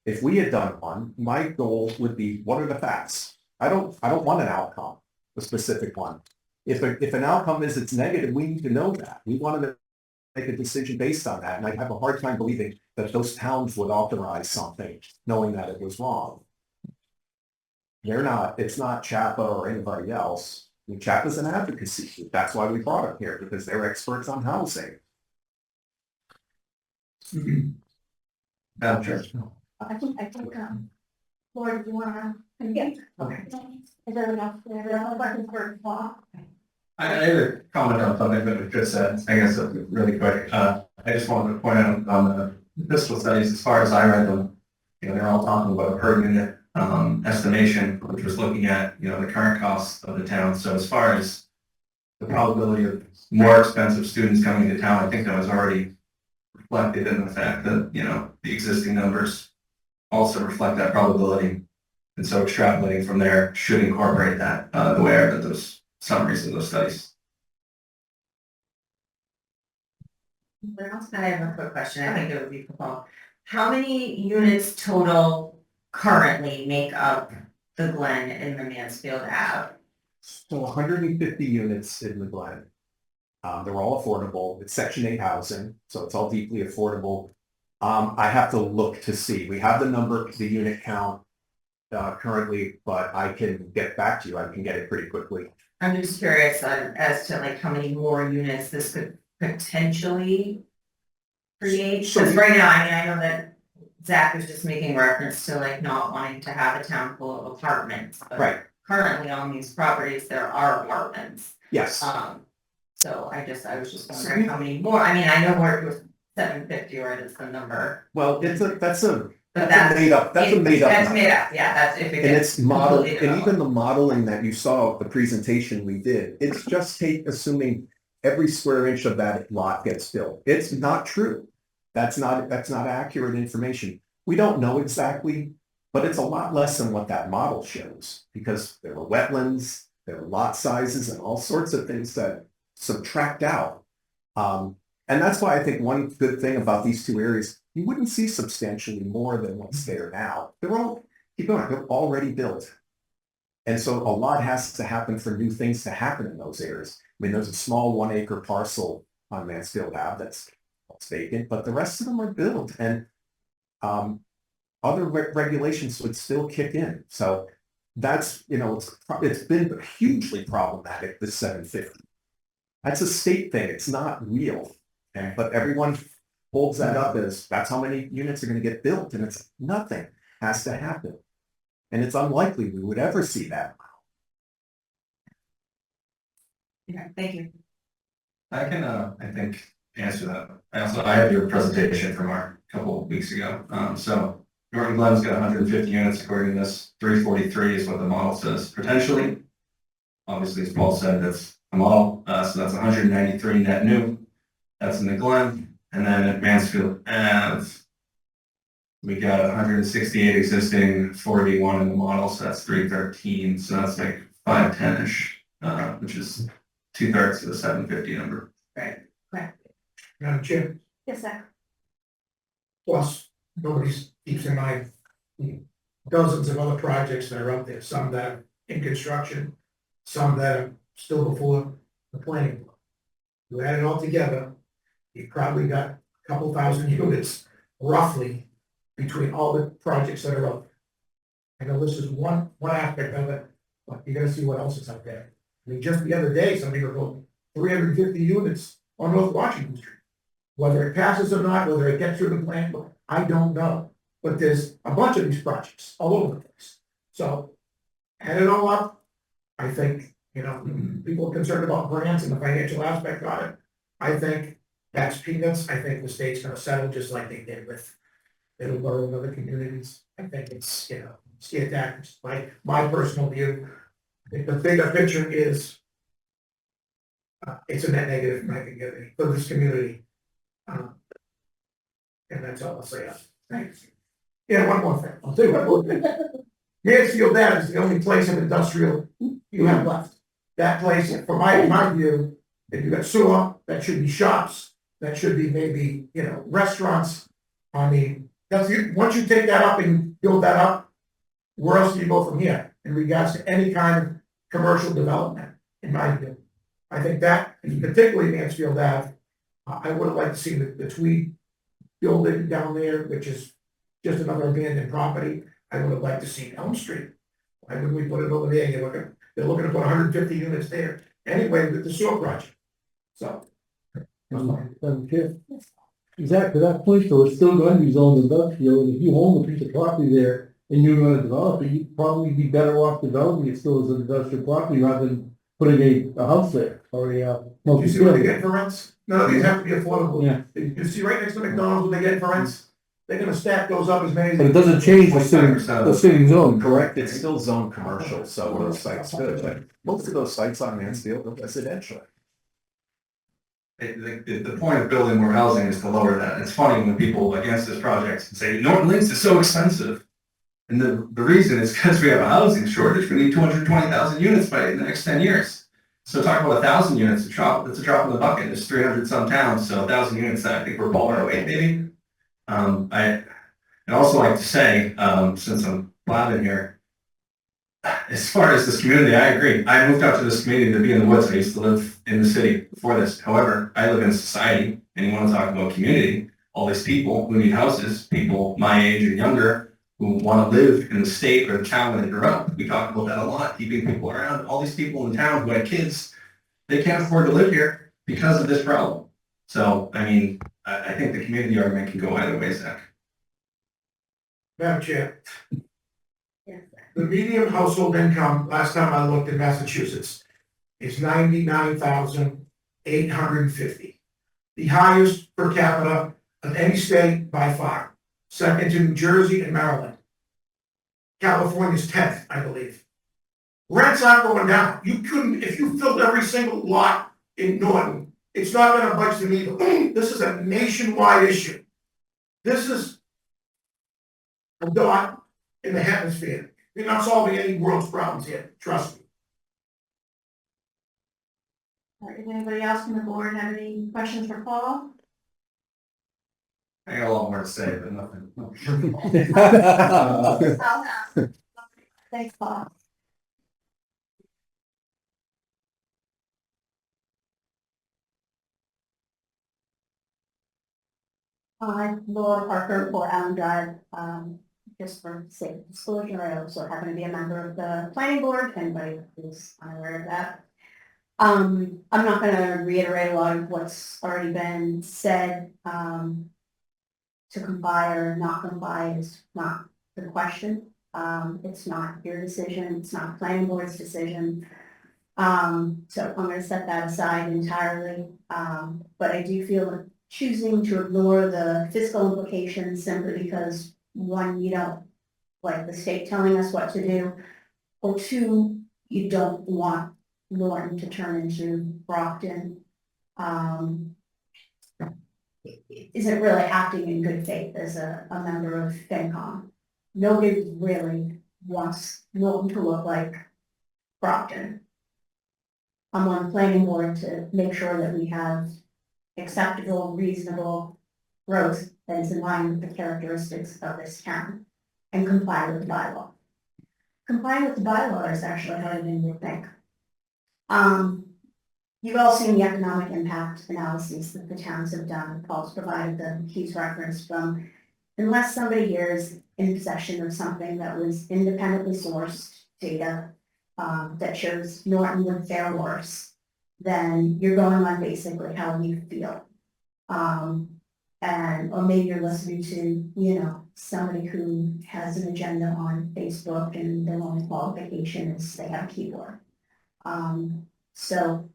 if we had done one, my goal would be, what are the facts? I don't want an outcome, a specific one. If an outcome is it's negative, we need to know that. We want to make a decision based on that, and I have a hard time believing that those towns would authorize something knowing that it was wrong. It's not CHAPA or anybody else. I mean, CHAPA's an advocacy. That's why we brought them here, because they're experts on housing. Madam Chair. I think, Lord, do you wanna? Yeah. Okay. Is there enough, questions for Paul? I had a comment on something that was just said, I guess really quick. I just wanted to point out on the fiscal studies, as far as I read them, they're all talking about a per unit estimation, which was looking at, the current costs of the town. So as far as the probability of more expensive students coming to town, I think that was already reflected in the fact that, the existing numbers also reflect that probability. And so extrapolating from there should incorporate that, the way I read those summaries of those studies. I have a quick question. I think it would be for Paul. How many units total currently make up the Glen in the Mansfield Ave? So 150 units in the Glen. They're all affordable. It's Section 8 housing, so it's all deeply affordable. I have to look to see. We have the unit count currently, but I can get back to you. I can get it pretty quickly. I'm just curious as to like how many more units this could potentially create. Because right now, I know that Zach was just making reference to like not wanting to have a town full of apartments. But right. Currently on these properties, there are apartments. Yes. So I was just wondering how many more. I mean, I know we're with 750, right? Is the number. Well, that's a That's made up. That's a made up. That's made up. Yeah, that's if it And it's modeled, completely and even the modeling that you saw, the presentation we did, it's just assuming every square inch of that lot gets built. It's not true. That's not accurate information. We don't know exactly, but it's a lot less than what that model shows, because there are wetlands, there are lot sizes, and all sorts of things that subtract out. And that's why I think one good thing about these two areas, you wouldn't see substantially more than what's there now. They're already built. And so a lot has to happen for new things to happen in those areas. I mean, there's a small 1 acre parcel on Mansfield Ave that's vacant, but the rest of them are built, and other regulations would still kick in. So that's, it's been hugely problematic, this 750. That's a state thing. It's not real. But everyone holds that up as that's how many units are going to get built, and it's nothing has to happen. And it's unlikely we would ever see that. Yeah, thank you. I can, I think, answer that. I have your presentation from our couple of weeks ago. So Norton Glen's got 150 units according to this, 343 is what the model says, potentially. Obviously, as Paul said, that's a model, so that's 193 net new. That's in the Glen, and then at Mansfield Ave, we got 168 existing, 41 in the model, so that's 313, so that's like 510-ish, which is 2/3 of the 750 number. Madam Chair, Yes, sir. plus, nobody keeps in mind dozens of other projects that are out there, some that are in construction, some that are still before the planning board. You add it all together, you've probably got a couple thousand units roughly between all the projects that are out there. I know this is one aspect of it, but you gotta see what else is out there. I mean, just the other day, somebody wrote 350 units on North Washington Street. Whether it passes or not, whether it gets through the plan, I don't know. But there's a bunch of these projects all over the place. So add it all up, I think, people are concerned about grants and the financial aspect of it. I think that's peanuts. I think the state's gonna settle just like they did with Middleborough and other communities. I think it's, scare tactics, my personal view. I think the bigger picture is it's a net negative for this community. And that's all I'll say. Thanks. Yeah, one more thing. I'll tell you one more thing. Mansfield Ave is the only place of industrial you have left. That place, from my view, if you got sewer, that should be shops, that should be maybe, restaurants. I mean, once you take that up and build that up, where else do you go from here in regards to any kind of commercial development, in my view? I think that, and particularly Mansfield Ave, I would have liked to see the Tweed building down there, which is just another abandoned property. I would have liked to see Elm Street. Why would we put it over there? They're looking to put 150 units there anyway with the sewer project. So. Exactly, that point though, it's still going to be zoned industrial, and if you own a piece of property there and you're gonna develop it, you'd probably be better off developing it still as an industrial property rather than putting a house there or a. Do you see what they get for rents? None of these have to be affordable. Yeah. You see right next to McDonald's what they get for rents? They're gonna stack those up as many as. But it doesn't change the city zone, correct? It's still zone commercial, so those sites good, but most of those sites on Mansfield are residential. The point of building more housing is to lower that. It's funny when people against this project say Norton Links is so expensive. And the reason is because we have a housing shortage. We need 220,000 units by the next 10 years. So talk about 1,000 units, that's a drop in the bucket. There's 300 some towns, so 1,000 units that I think we're balling away maybe. I'd also like to say, since I'm loud in here, as far as this community, I agree. I moved out to this community to be in the woods. I used to live in the city before this. However, I live in society, and you want to talk about community, all these people who need houses, people my age and younger, who want to live in the state or the town where they grew up. We talk about that a lot, keeping people around. All these people in town who have kids, they can't afford to live here because of this problem. So, I mean, I think the community argument can go either way, Zach. Madam Chair. Yes, sir. The median household income, last time I looked in Massachusetts, is $99,850. The highest per capita of any state by far. Second to New Jersey and Maryland. California's 10th, I believe. Rents aren't going down. You couldn't, if you filled every single lot in Norton, it's not gonna budge the needle. This is a nationwide issue. This is a dot in the hemisphere. You're not solving any world's problems here, trust me. All right, anybody else from the board have any questions for Paul? I got a lot more to say, but nothing. Thanks, Paul. Laura Parker for Allen Drive, just for sake of disclosure, I also happen to be a member of the planning board, if anybody is unaware of that. I'm not gonna reiterate a lot of what's already been said, to comply or not comply is not the question. It's not your decision, it's not the planning board's decision. So I'm gonna set that aside entirely. But I do feel choosing to ignore the fiscal implications simply because one, you don't like the state telling us what to do, or two, you don't want Norton to turn into Brockton. Isn't really acting in good faith as a member of FinCom. Nobody really wants Norton to look like Brockton. I'm on the planning board to make sure that we have acceptable, reasonable growth that is in line with the characteristics of this town and comply with the bylaw. Complying with the bylaw is actually harder than you think. You've all seen the economic impact analyses that the towns have done. Paul's provided them, he's referenced from. Unless somebody here is in possession of something that was independently sourced data that shows Norton would fare worse, then you're going on basically how you feel. Or maybe you're listening to, you know, somebody who has an agenda on Facebook and their only qualification is they have a keyboard. So,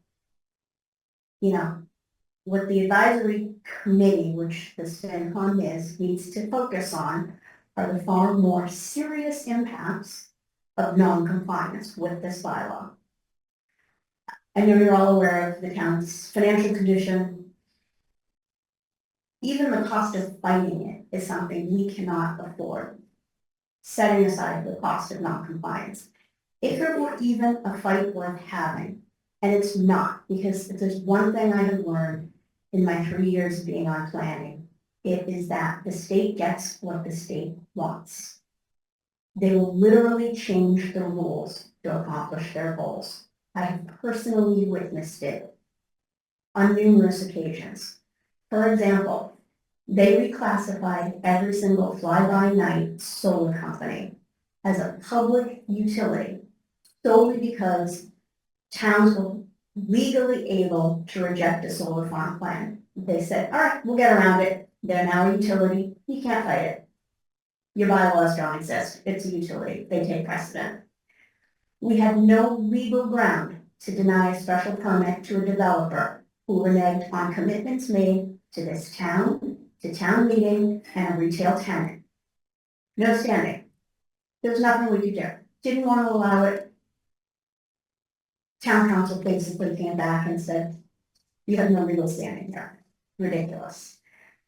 you know, what the advisory committee, which the FinCom is, needs to focus on are the far more serious impacts of non-compliance with this bylaw. I know you're all aware of the town's financial condition. Even the cost of fighting it is something we cannot afford, setting aside the cost of non-compliance. If there were even a fight worth having, and it's not, because if there's one thing I have learned in my 3 years of being on planning, it is that the state gets what the state wants. They will literally change the rules to accomplish their goals. I have personally witnessed it on numerous occasions. For example, they reclassified every single fly-by-night solar company as a public utility solely because towns were legally able to reject a solar farm plan. They said, all right, we'll get around it. They're now a utility. You can't fight it. Your bylaws don't exist. It's a utility. They take precedent. We have no legal ground to deny a special permit to a developer who reneged on commitments made to this town, to town meeting, and a retail tenant. No standing. There's nothing we could do. Didn't want to allow it. Town council basically came back and said, you have no legal standing here. Ridiculous.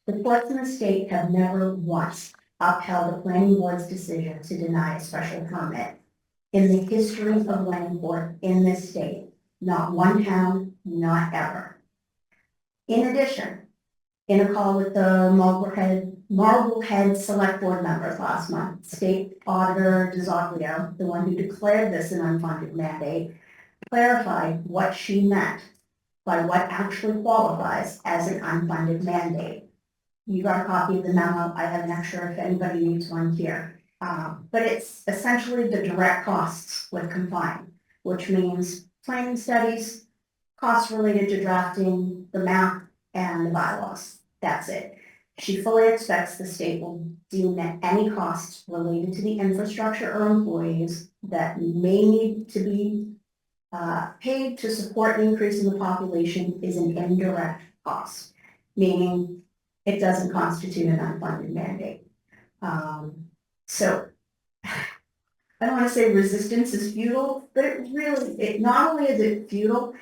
The courts in the state have never once upheld the planning board's decision to deny a special permit in the history of land board in this state. Not one town, not ever. In addition, in a call with the Marblehead Select Board members last month, State Auditor DiZoglio, the one who declared this an unfunded mandate, clarified what she meant by what actually qualifies as an unfunded mandate. You got a copy of the memo. I have an extra if anybody needs one here. But it's essentially the direct costs with complying, which means planning studies, costs related to drafting the map and the bylaws. That's it. She fully expects the state will deem that any costs related to the infrastructure or employees that may need to be paid to support an increase in the population is an indirect cost, meaning it doesn't constitute an unfunded mandate. So I don't want to say resistance is futile, but it not only is it futile,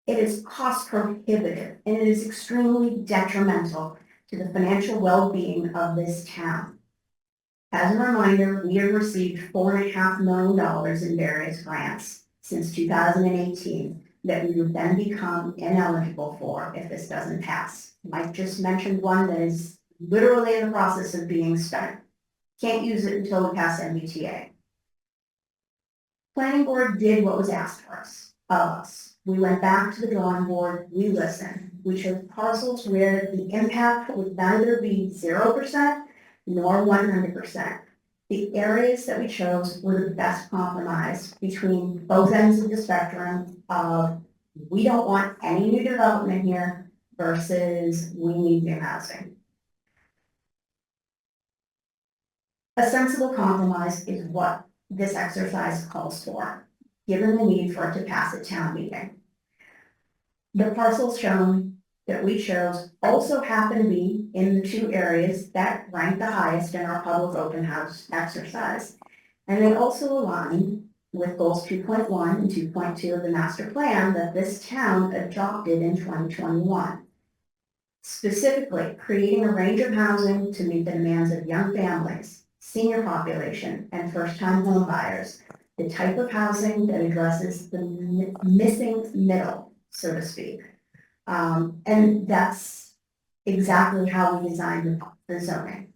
it is cost prohibitive and it is extremely detrimental to the financial well-being of this town. As a reminder, we have received $4.5 million in various grants since 2018 that we would then become ineligible for if this doesn't pass. Mike just mentioned one that is literally in the process of being spent. Can't use it until we pass MBTA. Planning board did what was asked of us. We went back to the drawing board, we listened. We chose parcels where the impact would neither be 0% nor 100%. The areas that we chose were the best compromise between both ends of the spectrum of we don't want any new development here versus we need new housing. A sensible compromise is what this exercise calls for, given the need for it to pass at town meeting. The parcels shown that we chose also happen to be in the two areas that rank the highest in our public open house exercise. And they also align with goals 2.1 and 2.2 of the master plan that this town adopted in 2021. Specifically, creating a range of housing to meet the demands of young families, senior population, and first-time home buyers, the type of housing that addresses the missing middle, so to speak. And that's exactly how we designed the zoning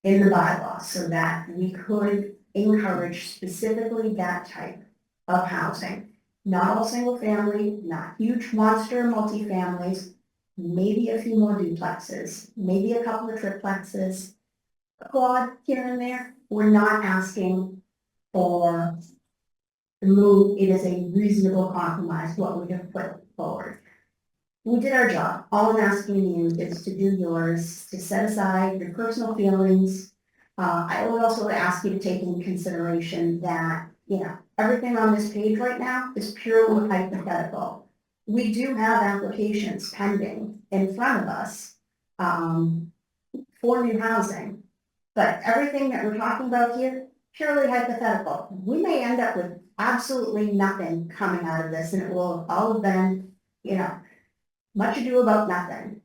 in the bylaws, so that we could encourage specifically that type of housing. Not all single family, not huge monster multifamilies, maybe a few more duplexes, maybe a couple of triplexes, a quad here and there. We're not asking for the move. It is a reasonable compromise, what we have put forward. We did our job. All I'm asking you is to do yours, to set aside your personal feelings. I would also ask you to take into consideration that, everything on this page right now is purely hypothetical. We do have applications pending in front of us, for new housing. But everything that we're talking about here, purely hypothetical. We may end up with absolutely nothing coming out of this, and it will all have been, much ado about nothing.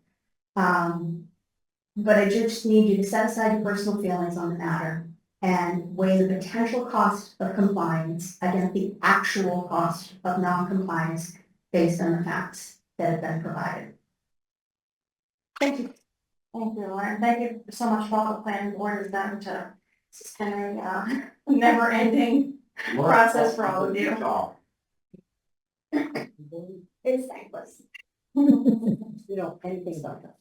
But I just need you to set aside your personal feelings on the matter and weigh the potential cost of compliance against the actual cost of non-compliance based on the facts that have been provided. Thank you. Thank you, Lauren. Thank you so much for all the planning board has done to sustain a never-ending process for all of you. It's thankless. Anything about that.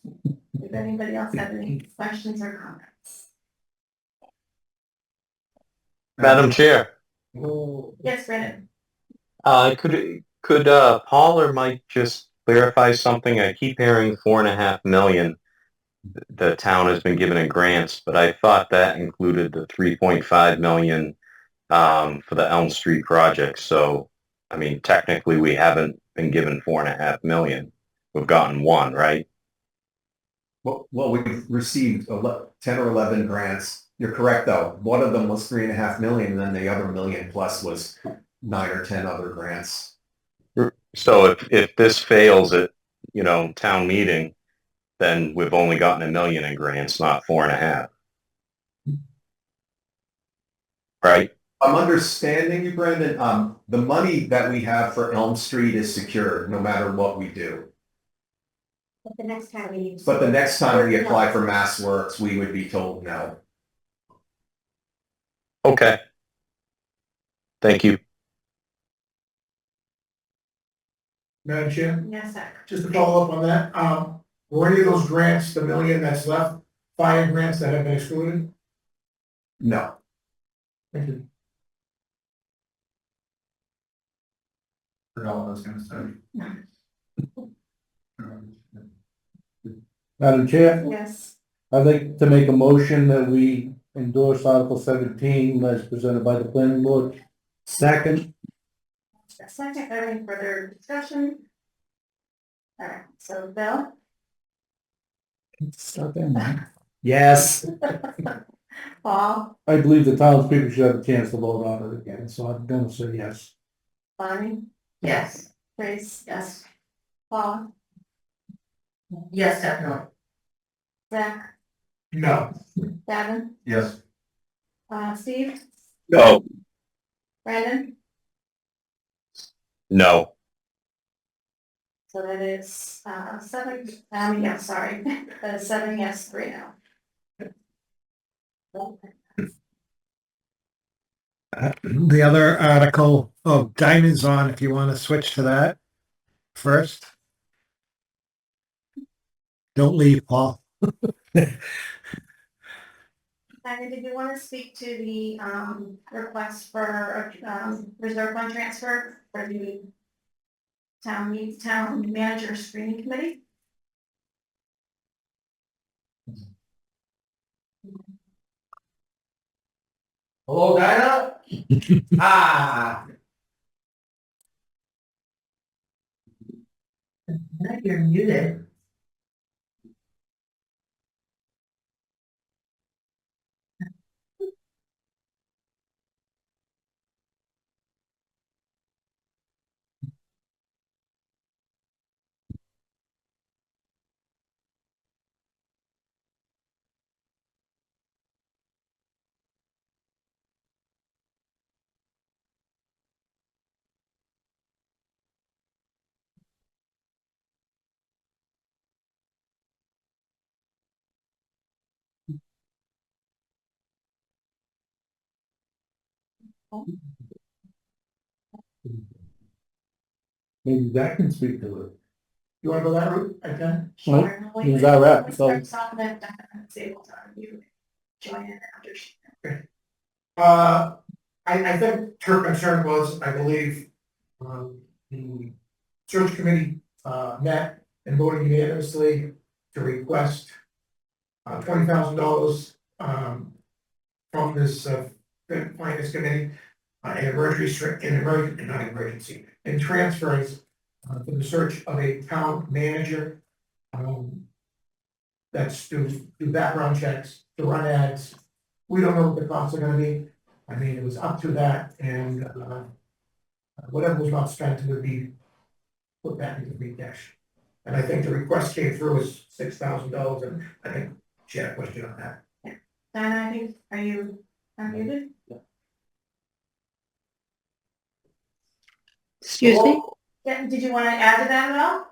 If anybody else have any questions or comments? Madam Chair, Yes, Brandon. could Paul or Mike just clarify something? I keep hearing 4.5 million the town has been given in grants, but I thought that included the 3.5 million for the Elm Street project. So, I mean, technically we haven't been given 4.5 million. We've gotten one, right? Well, we've received 10 or 11 grants. You're correct, though. One of them was 3.5 million, and then the other million plus was 9 or 10 other grants. So if this fails at, town meeting, then we've only gotten 1 million in grants, not 4.5. Right? I'm understanding you, Brendan. The money that we have for Elm Street is secured no matter what we do. But the next time we But the next time we apply for Mass Works, we would be told no. Okay. Thank you. Madam Chair, Yes, sir. just to follow up on that, were any of those grants, the million that's left, fire grants that have been excluded? No. Thank you. Forgot what I was gonna say. Madam Chair, Yes. I'd like to make a motion that we endorse Article 17 as presented by the planning board. Second, A second, any further discussion? All right, so Bill? start there, Mike. Yes. Paul? I believe the townspeople should have a chance to vote on it again, so I'm gonna say yes. Bonnie? Yes, Grace? Yes. Paul? yes, definitely. Zach? No. Gavin? Yes. Steve? No, Brandon? No. So that is, 7, sorry, that is 7 yes, 3 no. The other article, Dinah's on, if you want to switch to that first. Don't leave, Paul. Dinah, did you want to speak to the, request for, reserve fund transfer for the town manager screening committee? Hello, Dinah? You're muted. Maybe Zach can speak to it. You wanna go that route? I can. Sure. Who's our rep? So- It's on that, it's able to you join in after. I think her concern was, I believe, the search committee, met and voted unanimously to request $20,000, from this, finance committee, in transfers, for the search of a town manager. That's to do background checks, to run ads. We don't know what the costs are gonna be. I mean, it was up to that, and whatever was not spent would be put back into free cash. And I think the request came through as $6,000, and I think she had a question on that. Diana, I think, are you unmuted? Excuse me? Yeah, did you want to add to that at all?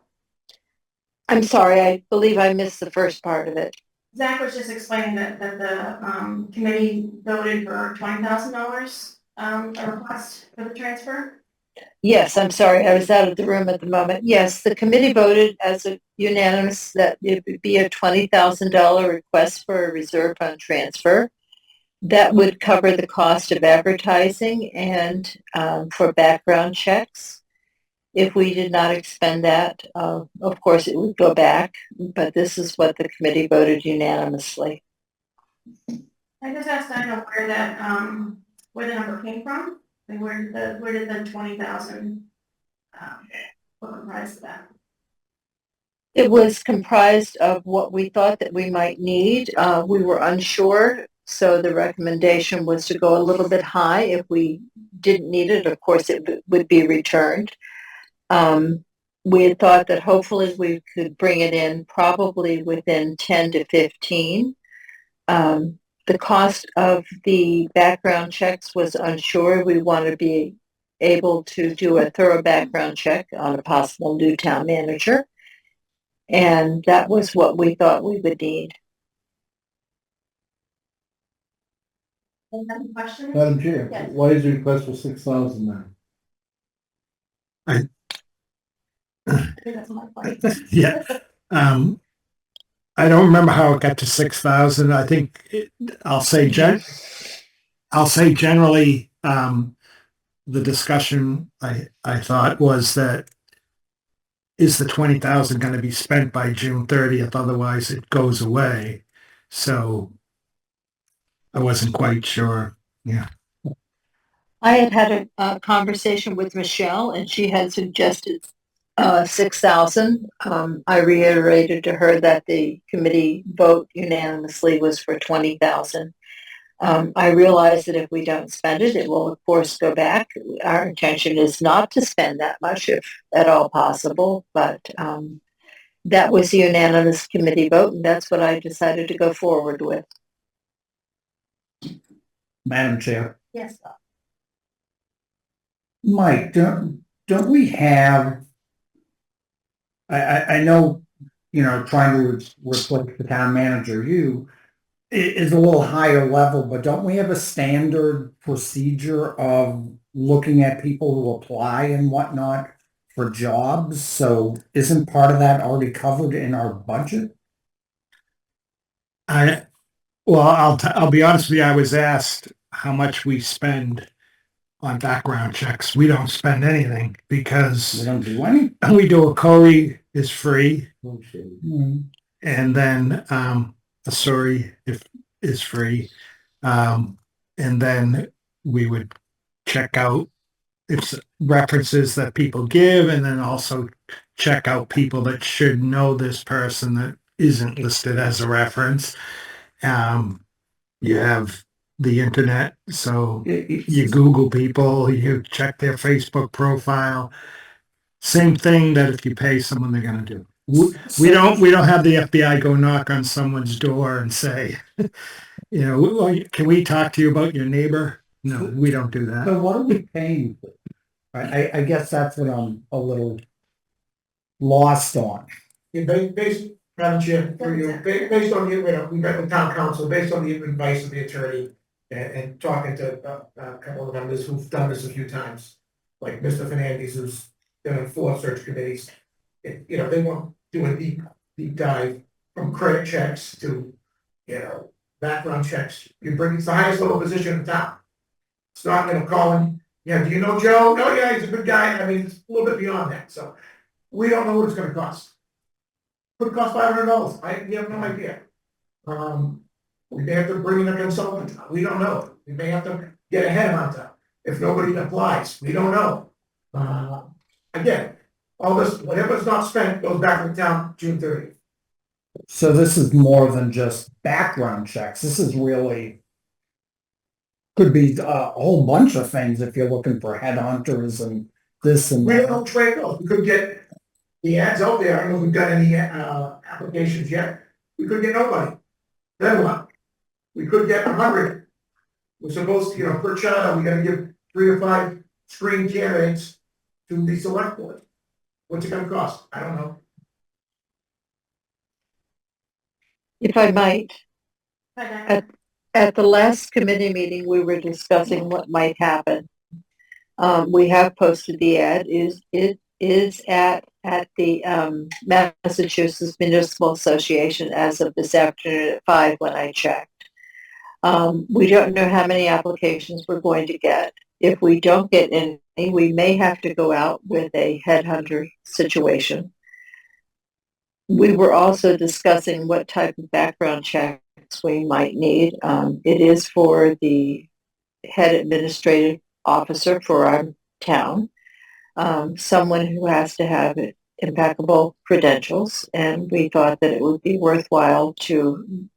I'm sorry, I believe I missed the first part of it. Zach was just explaining that the committee voted for $20,000 a request for the transfer. Yes, I'm sorry, I was out of the room at the moment. Yes, the committee voted as a unanimous that it would be a $20,000 request for a reserve fund transfer. That would cover the cost of advertising and for background checks. If we did not expend that, of course, it would go back, but this is what the committee voted unanimously. I just asked Diana where the number came from, and where did the 20,000 what comprised of that? It was comprised of what we thought that we might need. We were unsure, so the recommendation was to go a little bit high. If we didn't need it, of course, it would be returned. We had thought that hopefully we could bring it in probably within 10 to 15. The cost of the background checks was unsure. We want to be able to do a thorough background check on a possible new town manager. And that was what we thought we would need. Any other questions? Madam Chair, Yes. why is the request for 6,000 now? I think that's my point. Yeah. I don't remember how it got to 6,000. I think I'll say generally, the discussion I thought was that is the 20,000 going to be spent by June 30th? Otherwise it goes away. So I wasn't quite sure. Yeah. I had a conversation with Michelle, and she had suggested 6,000. I reiterated to her that the committee vote unanimously was for 20,000. I realize that if we don't spend it, it will of course go back. Our intention is not to spend that much, if at all possible, but that was the unanimous committee vote, and that's what I decided to go forward with. Madam Chair. Yes. Mike, don't we have, I know, trying to replace the town manager, is a little higher level, but don't we have a standard procedure of looking at people who apply and whatnot for jobs? So isn't part of that already covered in our budget? I'll be honest with you. I was asked how much we spend on background checks. We don't spend anything We because don't do any. we do a CORI is free, Mm. and then a SORI is free, and then we would check out it's references that people give, and then also check out people that should know this person that isn't listed as a reference. You have the internet, so you Google people, you check their Facebook profile. Same thing that if you pay someone, they're going to do. We don't have the FBI go knock on someone's door and say, can we talk to you about your neighbor? No, we don't do that. So what are we paying for? I guess that's what I'm a little lost on. Based, Madam Chair, for you, based on the, we met with town council, based on the advice of the attorney, and talking to a couple of members who've done this a few times, like Mr. Fernandez, who's been on 4 search committees. You know, they want to do a deep dive from credit checks to, you know, background checks. You bring, it's the highest level position in town. It's not gonna call him, yeah, do you know Joe? No, yeah, he's a good guy. I mean, it's a little bit beyond that, so we don't know what it's gonna cost. Could cost $500. We have no idea. We may have to bring in a consultant. We don't know. We may have to get a headhunter. If nobody applies, we don't know. Again, all this, whatever's not spent goes back to the town June 30th. So this is more than just background checks. This is really could be a whole bunch of things if you're looking for headhunters and this and We don't that. know which way it goes. We could get the ads out there. I don't know if we've got any applications yet. We could get nobody. Then what? We could get 100. We're supposed to, you know, per charter, we gotta give 3 or 5 screen candidates to the select board. What's it gonna cost? I don't know. If I might, But, at the last committee meeting, we were discussing what might happen. We have posted the ad, it is at the Massachusetts Municipal Association as of this afternoon at 5 when I checked. We don't know how many applications we're going to get. If we don't get any, we may have to go out with a headhunter situation. We were also discussing what type of background checks we might need. It is for the head administrative officer for our town, someone who has to have impeccable credentials, and we thought that it would be worthwhile to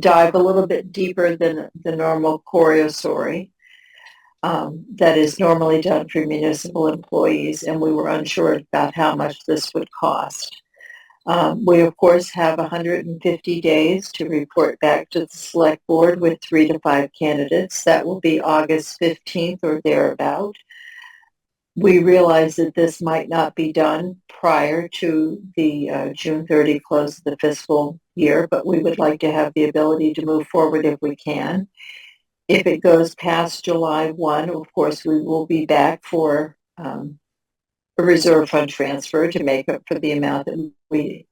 dive a little bit deeper than the normal choriosauri that is normally done for municipal employees, and we were unsure about how much this would cost. We, of course, have 150 days to report back to the select board with 3 to 5 candidates. That will be August 15th or thereabout. We realize that this might not be done prior to the June 30 close of the fiscal year, but we would like to have the ability to move forward if we can. If it goes past July 1, of course, we will be back for a reserve fund transfer to make up for the amount that we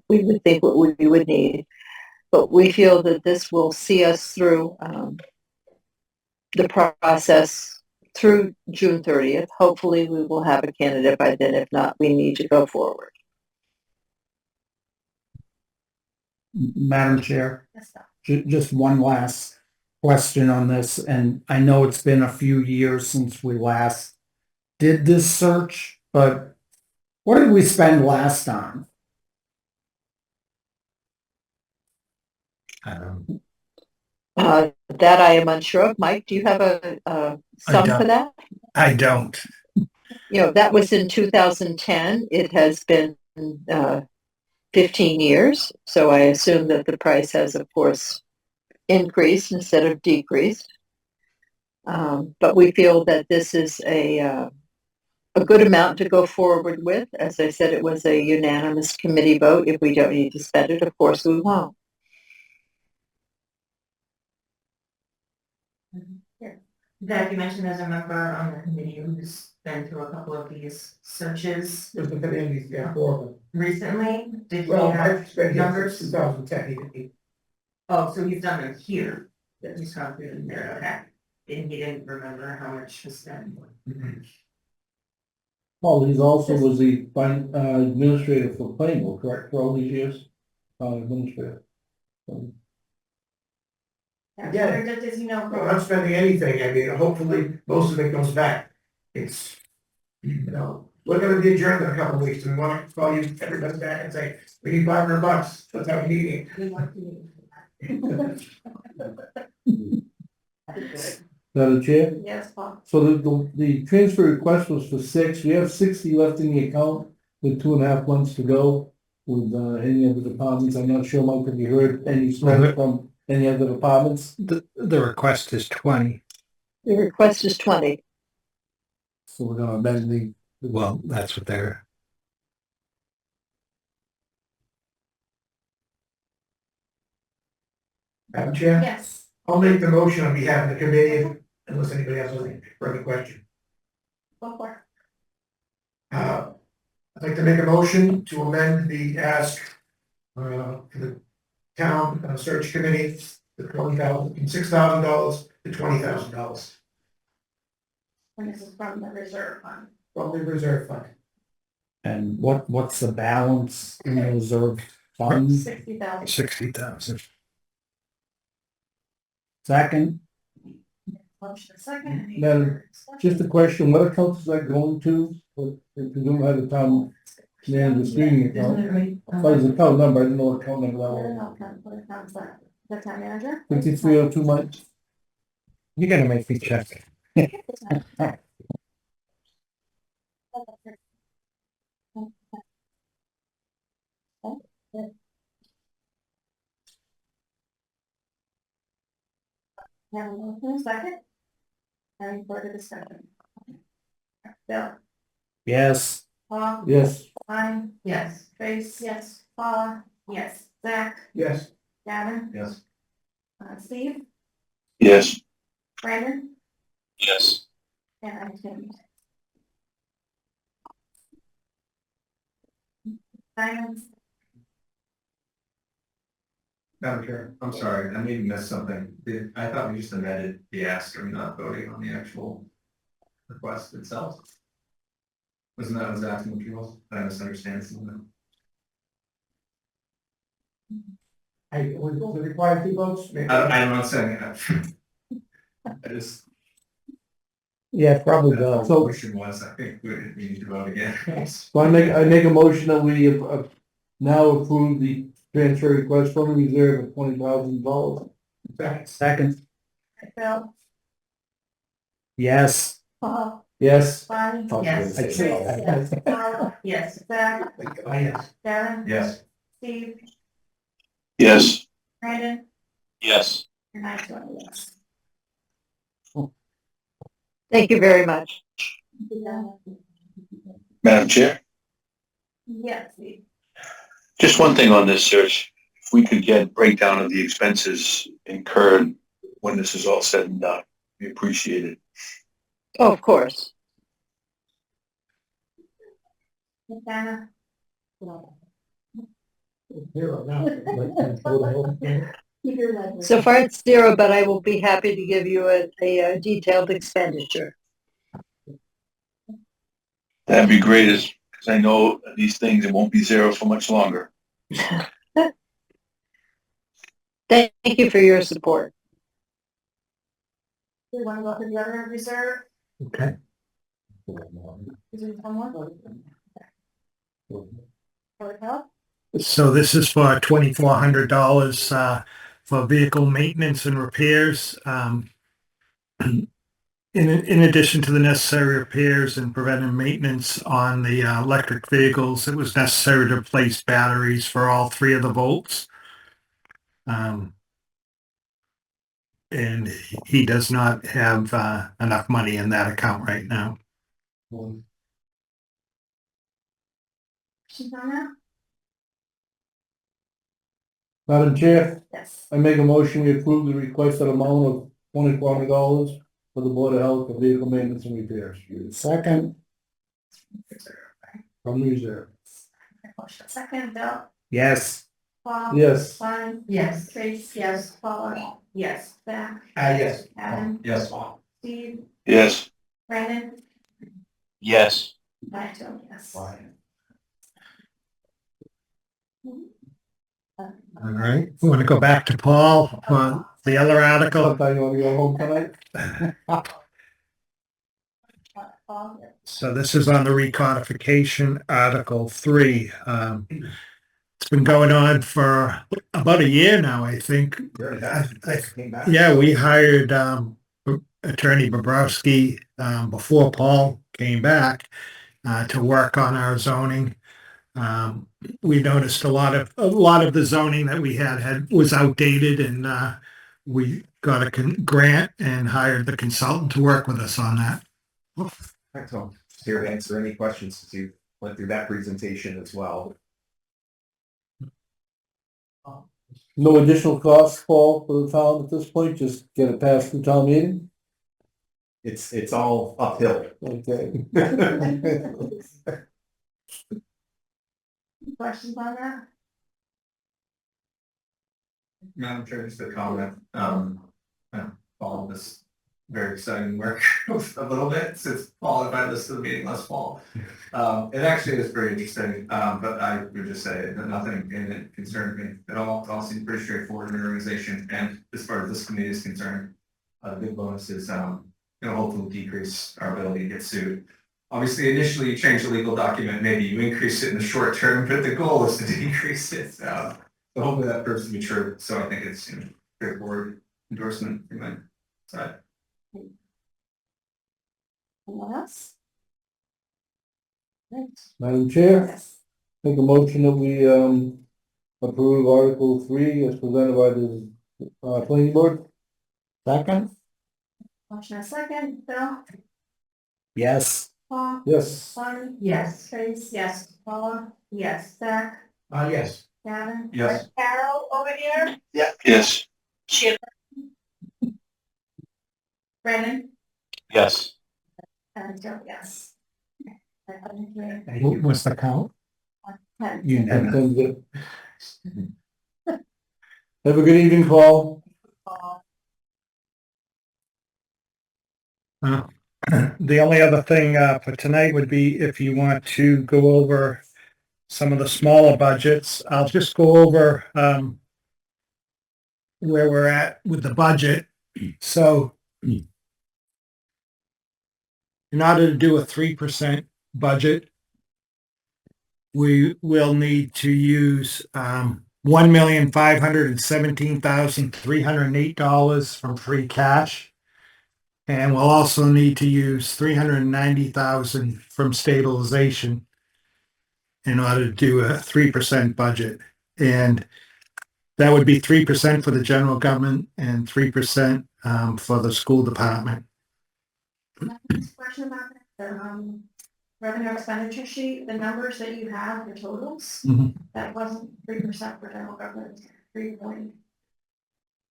would think what we would need. But we feel that this will see us through the process through June 30th. Hopefully we will have a candidate by then. If not, we need to go forward. Madam Chair, that's not- just one last question on this, and I know it's been a few years since we last did this search, but what did we spend last time? That I am unsure of. Mike, do you have a sum for that? I don't. That was in 2010. It has been 15 years, so I assume that the price has, of course, increased instead of decreased. But we feel that this is a good amount to go forward with. As I said, it was a unanimous committee vote. If we don't need to spend it, of course we won't. Zach, you mentioned there's a member on the committee who's been through a couple of these searches Mr. Fernandez, yeah, 4 of them. recently. Did you Well, have I've been here numbers? since 2010. Oh, so he's done them here. He's gone through them there, okay. And he didn't remember how much was spent. Paul, he's also was the administrator for Plainville, correct, for all these years? Administrator. Yeah, or does he know? We're not spending anything. I mean, hopefully, most of it comes back. It's, we're gonna be adjourned in a couple of weeks, and we wanna call you, everybody back and say, we need $500, let's have a meeting. Madam Chair? Yes, Paul. So the transfer request was for 6. We have 60 left in the account with 2.5 months to go with any of the departments. I'm not sure, Mike, have you heard any stuff from any other departments? The request is 20. The request is 20. So we're gonna amend the. Well, that's what they're. Madam Chair? Yes. I'll make the motion on behalf of the committee, unless anybody has any further question. Go for it. I'd like to make a motion to amend the ask for the town search committee, the $20,000, from $6,000 to $20,000 And this is from the reserve fund. from the reserve fund. And what's the balance in the reserve fund? 60,000. 60,000. Second, Motion second. Any Madam, further discussion? Just a question, what account is that going to? If you don't have the town manager streaming account, what is the account number? I didn't know what account number that was. What account's that? The town manager? 5302 much? You're gonna make me check. Have a motion second. Any further discussion? Bill, yes. Paul, Yes. Klein, Yes. Trace, yes, Paula, yes, Zach, Yes. Gavin, Yes. Steve, Yes. Brandon, Yes. and I'm Tim. Silence. Madam Chair, I'm sorry, I maybe missed something. I thought we just amended the ask, are we not voting on the actual request itself? Wasn't that what I was asking what you was? Did I misunderstand something? I was required 2 votes. I'm not saying that. I just, Yeah, probably the does. motion was, I think we need to vote again. So I make a motion that we now approve the transfer request from the reserve of $20,000. Second, Bill, yes. Paul, Yes. Klein, Yes. Trace, yes, Paula, Yes. Zach, Yes. Gavin, Yes. Steve, Yes. Brandon, Yes. and I vote yes. Thank you very much. Madam Chair, Yes, Steve. just one thing on this search. If we could get breakdown of the expenses incurred when this is all said and done, we appreciate it. Oh, of course. Anna. Zero now. So far it's 0, but I will be happy to give you a detailed expenditure. That'd be great, because I know these things, it won't be 0 for much longer. Thank you for your support. We want to go to the other reserve? Okay. Is there someone? For help? So this is for $2,400 for vehicle maintenance and repairs. In addition to the necessary repairs and preventive maintenance on the electric vehicles, it was necessary to replace batteries for all 3 of the Volts. And he does not have enough money in that account right now. She's on that? Madam Chair, Yes. I make a motion, we approve the requested amount of $2,400 for the Board of Health for vehicle maintenance and repairs. Second, From reserve. Motion second, Bill, yes. Paul. Yes. Klein, Yes. Trace, yes, Paula, Yes. Zach, Yes. Gavin, Yes. Steve, Yes. Brandon, Yes. I vote yes. All right. We want to go back to Paul on the other article. Sometime you want to go home tonight? Paul, So this is on the recodification, Article 3. It's been going on for about a year now, I think. Yeah, we hired Attorney Bobrowski before Paul came back to work on our zoning. We noticed a lot of the zoning that we had was outdated, and we got a grant and hired the consultant to work with us on that. So here to answer any questions since you went through that presentation as well. No additional costs, Paul, for the town at this point, just get it passed through town meeting? It's all uphill. Okay. Questions on that? Madam Chair, just a comment, I followed this very exciting work a little bit since Paul invited us to the meeting last fall. It actually is very interesting, but I would just say that nothing in it concerned me at all. It all seemed pretty straightforward in the organization, and as far as this committee is concerned, the big bonus is, hopefully decrease our ability to get sued. Obviously, initially you change the legal document, maybe you increase it in the short term, but the goal is to decrease it. So hopefully that proves to be true. So I think it's straightforward endorsement from my side. Anyone else? Thanks. Madam Chair, Yes. make a motion that we, approve Article 3 as presented by the, planning board. Second? Motion a second, Bill, Yes. Paul, Yes. Bonnie, Yes. Trace, yes, Paula, yes, Zach, Yes. Gavin. Yes. Carol over here. Yes. Brandon, Yes. and Joe, yes. What was the count? You And never. then have a good evening, Paul. The only other thing for tonight would be if you want to go over some of the smaller budgets. I'll just go over where we're at with the budget. So in order to do a 3% budget, we will need to use $1,517,308 from free cash. And we'll also need to use $390,000 from stabilization in order to do a 3% budget. And that would be 3% for the general government and 3% for the school department. Question about that, the revenue expenditure sheet, the numbers that you have, the totals, that wasn't 3% for general government, 3 point.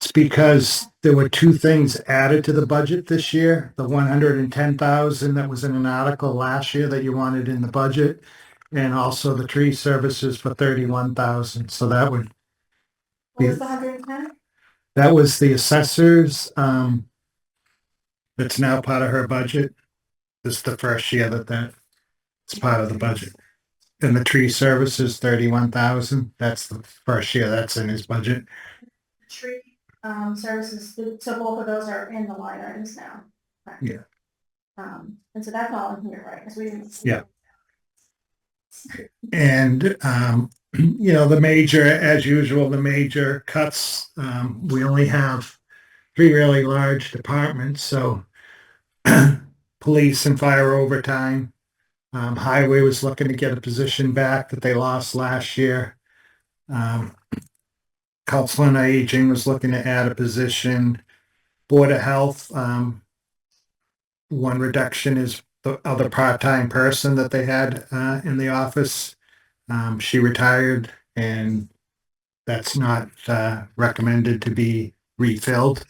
It's because there were two things added to the budget this year, the 110,000 that was in an article last year that you wanted in the budget, and also the tree services for 31,000. So that would What was the 110? that was the assessors. That's now part of her budget. This is the first year that it's part of the budget. And the tree services, 31,000. That's the first year that's in his budget. Tree, services, so both of those are in the line items now. Correct. Yeah. And so that's all in here, right? Because we didn't. Yeah. And, the major, as usual, the major cuts, we only have 3 really large departments. So police and fire overtime, highway was looking to get a position back that they lost last year. Council on Aging was looking to add a position. Board of Health, one reduction is the other part-time person that they had in the office. She retired and that's not recommended to be refilled.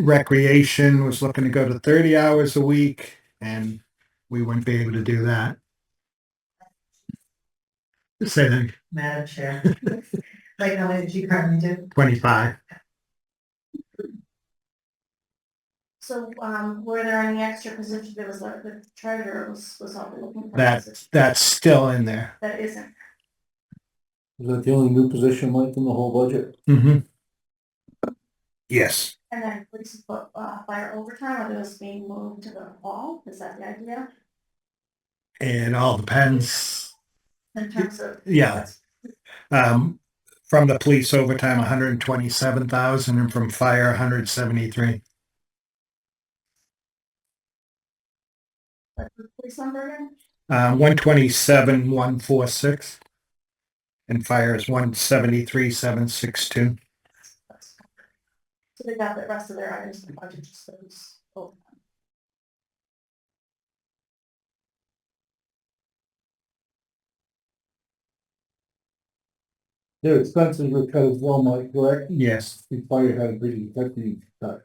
Recreation was looking to go to 30 hours a week and we wouldn't be able to do that. Say that, Madam Chair. Like, how many did you currently do? 25. So, were there any extra positions? There was like the treasurer was also looking for. That's still in there. That isn't. Is that the only new position left in the whole budget? Yes. And then police put fire overtime, are those being moved to the fall? Is that the idea? It all depends. In terms of. Yeah. From the police overtime, 127,000 and from fire, 173. That's the police number again? 127,146. And fire is 173,762. So they got the rest of their items in the budget, just those overtime. Their expenses were cut as well, Mike, correct? Yes. The fire had a pretty hefty cut.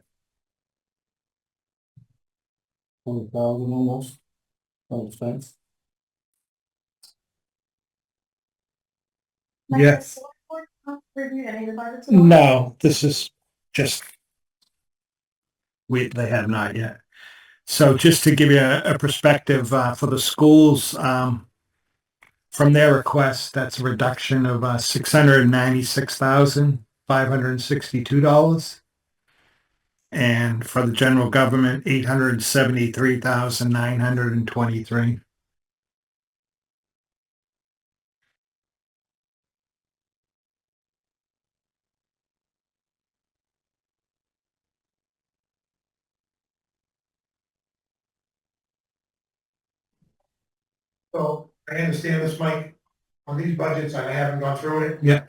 20,000 almost. On expense. Yes. Review any of the budgets? at all? No, this is just, they have not yet. So just to give you a perspective, for the schools, from their request, that's a reduction of, $696,562. And for the general government, $873,923. So I understand this, Mike, on these budgets, I haven't gone through it. Yeah.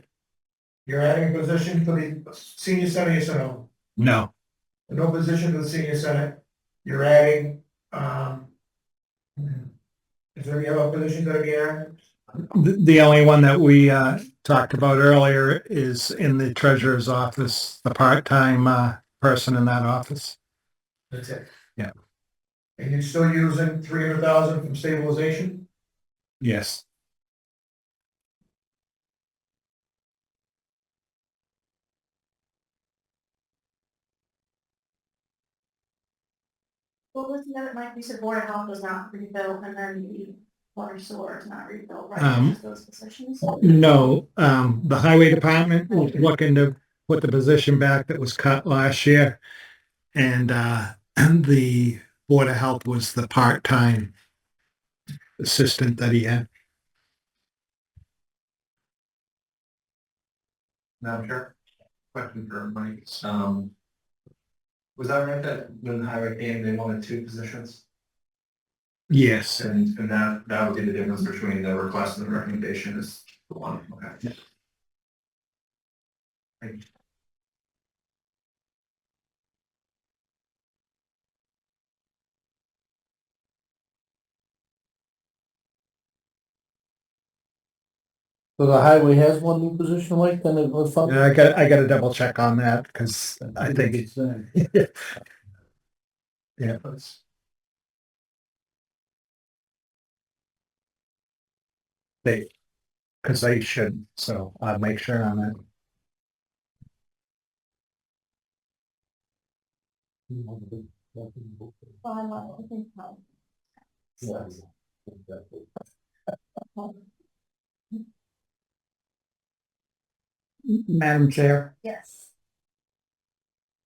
You're adding a position for the senior center, yes or no? No, No position for the senior center, you're adding, is there any other position gonna be added? the only one that we, talked about earlier is in the treasurer's office, the part-time, person in that office. That's it. Yeah. And you're still using 300,000 from stabilization? Yes. What was the other, Mike, you said Board of Health was not rebuilt and then the water sewer is not rebuilt, right? Just those positions? No, the highway department was looking to put the position back that was cut last year. And, the Board of Health was the part-time assistant that he had. Madam Chair, question for Mike. Was that right that when the highway came, they wanted 2 positions? Yes. And that would be the difference between the request and the recommendation is the one, okay. Thank you. So the highway has one new position, like, then it was something. Yeah, I got to double check on that because I think it's, yeah. Because they should, so I'll make sure on that. Madam Chair. Yes.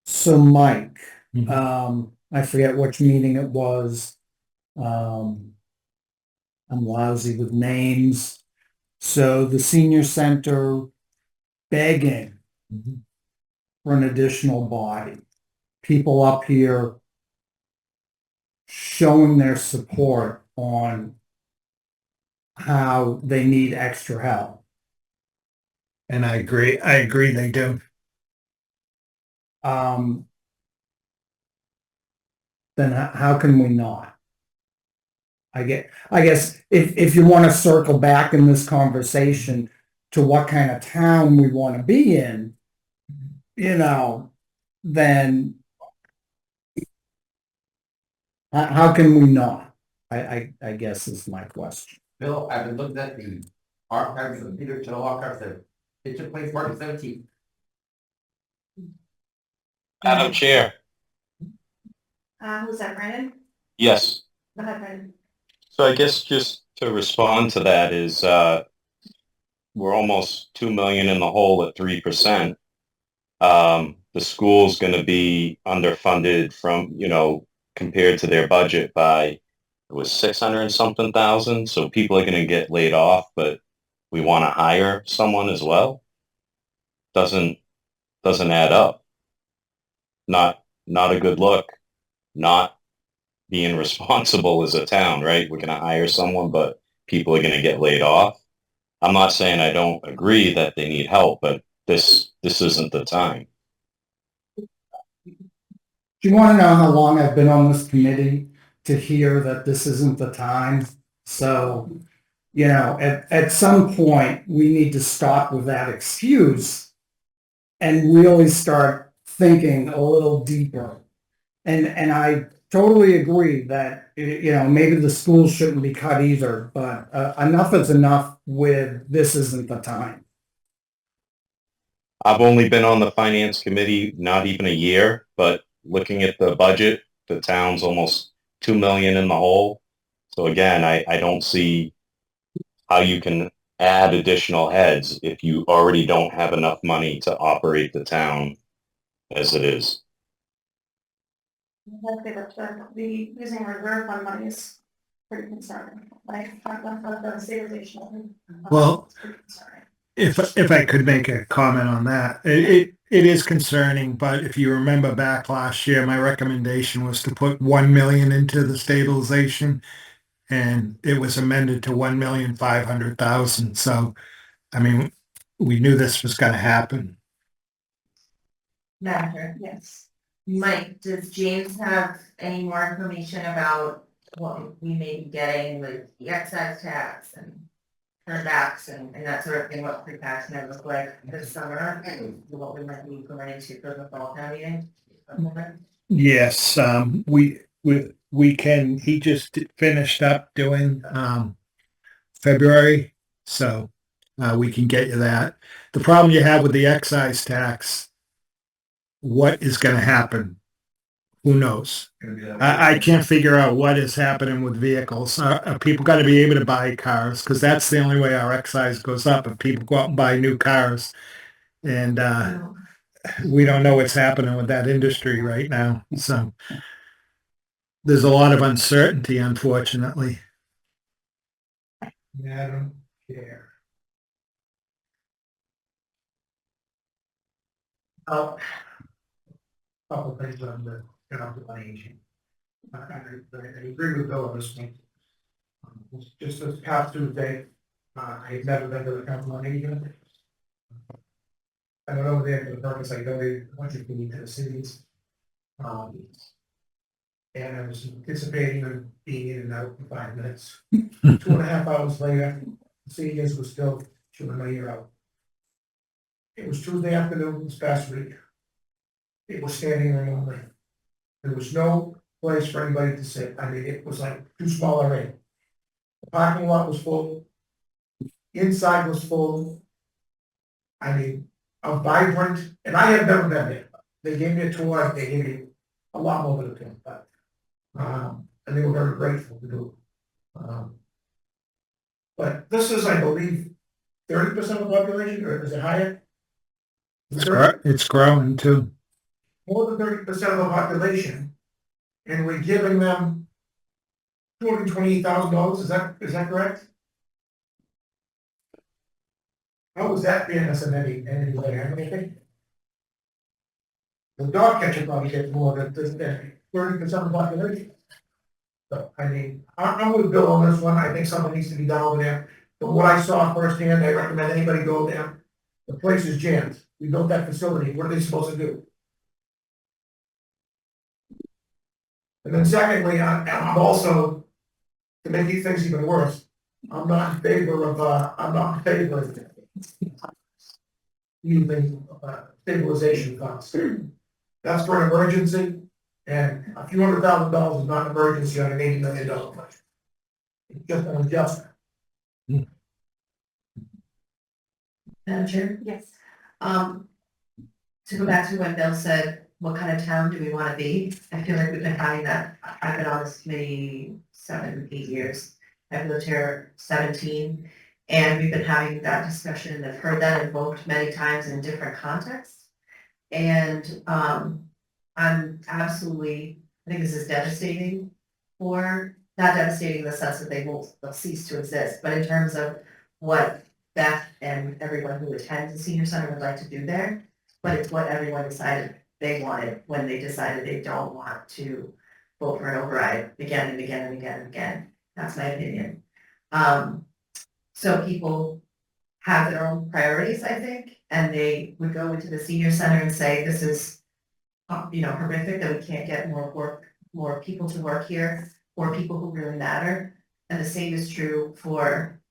So Mike, Mhm. I forget which meeting it was. I'm lousy with names. So the senior center begging Mhm. for an additional body. People up here showing their support on how they need extra help. And I agree they do. Then how can we not? I guess if you want to circle back in this conversation to what kind of town we want to be in, then how can we not? I guess is my question. Bill, I've been looking at the archives of Peter Channel archives there. It took place March 17th. Madam Chair, Who's that, Brandon? yes. Go ahead, Brandon. So I guess just to respond to that is, we're almost 2 million in the hole at 3%. The school's gonna be underfunded from, compared to their budget by, it was 600 and something thousand, so people are gonna get laid off, but we wanna hire someone as well. Doesn't add up. Not a good look, not being responsible as a town, right? We're gonna hire someone, but people are gonna get laid off. I'm not saying I don't agree that they need help, but this isn't the time. Do you want to know how long I've been on this committee to hear that this isn't the time? So you know, at some point, we need to stop with that excuse and really start thinking a little deeper. And I totally agree that, you know, maybe the schools shouldn't be cut either, but enough is enough with this isn't the time. I've only been on the finance committee not even a year, but looking at the budget, the town's almost 2 million in the hole. So again, I don't see how you can add additional heads if you already don't have enough money to operate the town as it is. I'd say that the using reserve fund money is pretty concerning, like, the stabilization. Well, It's pretty concerning. If I could make a comment on that, it is concerning, but if you remember back last year, my recommendation was to put 1 million into the stabilization, and it was amended to 1,500,000. So, I mean, we knew this was going to happen. Madam Chair. Yes. Mike, does James have any more information about what we may be getting with the excise tax and turnbacks and that sort of thing, what free tax might look like this summer, and what we might be going into for the fall town meeting? Yes, we can, he just finished up doing, February, so, we can get you that. The problem you have with the excise tax, what is gonna happen? Who knows? I can't figure out what is happening with vehicles. Are people gonna be able to buy cars? Cause that's the only way our excise goes up, if people go out and buy new cars. And, we don't know what's happening with that industry right now, so there's a lot of uncertainty, unfortunately. Madam Chair. Oh. Couple things on the, on aging. I agree with Bill on this one. Just this past Tuesday, I've never been to the council on aging. I went over there for the purpose, I donated a bunch of food to the cities. And I was anticipating them being in and out in 5 minutes. 2.5 hours later, the seniors were still chewing my ear out. It was Tuesday afternoon this past week. It was standing room only. There was no place for anybody to sit. I mean, it was like too small already. The parking lot was full. Inside was full. I mean, a vibrant, and I have never been there. They gave me a tour, they gave me a lot more than a tour, but, and they were very grateful to do it. But this is, I believe, 30% of the population, or is it higher? It's growing too. More than 30% of the population, and we're giving them $228,000, is that correct? How is that fairness in any way? I mean, the dog catcher probably gets more than 30% of the population. So, I mean, I'm with Bill on this one. I think something needs to be done over there. But what I saw firsthand, I recommend anybody go there. The place is jammed. We built that facility. What are they supposed to do? And then secondly, I'm also, to make these things even worse, I'm not in favor of using stabilization funds. That's for an emergency, and a few $100,000 is not an emergency on an $80 million budget. It's just an adjustment. Madam Chair? Yes. To go back to what Bill said, what kind of town do we want to be? I feel like we've been having that. I've been on this committee 7, 8 years. I've lived here 17, and we've been having that discussion. I've heard that invoked many times in different contexts. And I'm absolutely, I think this is devastating for, not devastating in the sense that they'll cease to exist, but in terms of what Beth and everyone who attends the senior center would like to do there, but it's what everyone decided they wanted when they decided they don't want to vote for an override again and again and again and again. That's my opinion. So people have their own priorities, I think, and they would go into the senior center and say, this is, horrific that we can't get more people to work here, or people who really matter. And the same is true for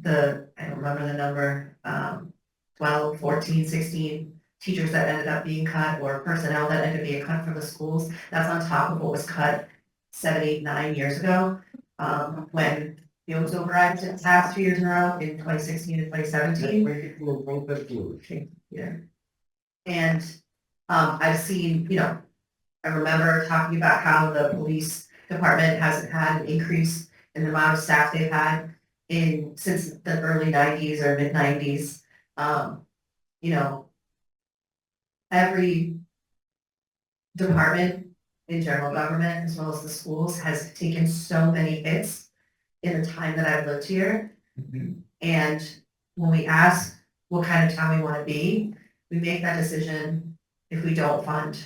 I don't remember the number, 12, 14, 16 teachers that ended up being cut or personnel that ended up being cut from the schools. That's on top of what was cut 7, 8, 9 years ago, when Fields overrides its past 2 years in a row in 2016 and 2017. Yeah. And, I've seen, I remember talking about how the police department hasn't had an increase in the amount of staff they've had since the early 90s or mid 90s. Every department in general government, as well as the schools, has taken so many hits in the time that I've lived here. And when we ask what kind of town we want to be, we make that decision if we don't fund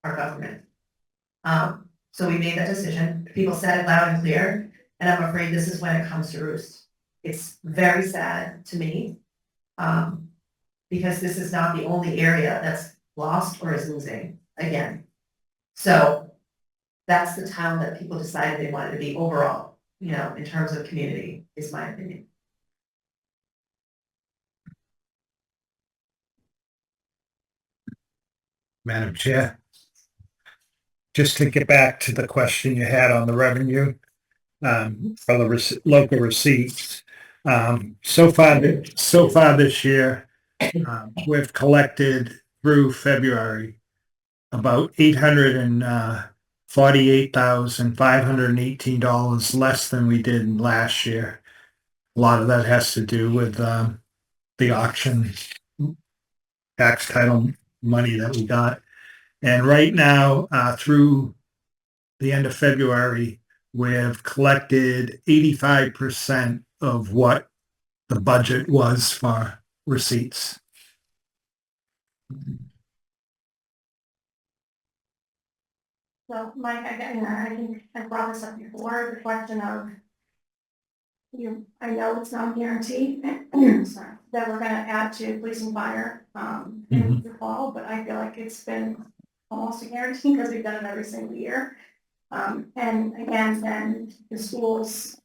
our government. So we made that decision. People said it loud and clear, and I'm afraid this is when it comes to roost. It's very sad to me, because this is not the only area that's lost or is losing again. So that's the town that people decided they wanted to be overall, in terms of community, is my opinion. Madam Chair. Just to get back to the question you had on the revenue, for the local receipts. So far this year, we've collected through February about $848,518 less than we did last year. A lot of that has to do with the auction tax title money that we got. And right now, through the end of February, we've collected 85% of what the budget was for receipts. So, Mike, I think I brought this up before, the question of, I know it's not guaranteed, sorry, that we're gonna add to police and fire, in the fall, but I feel like it's been almost a guarantee because we've done it every single year. And again, then the schools,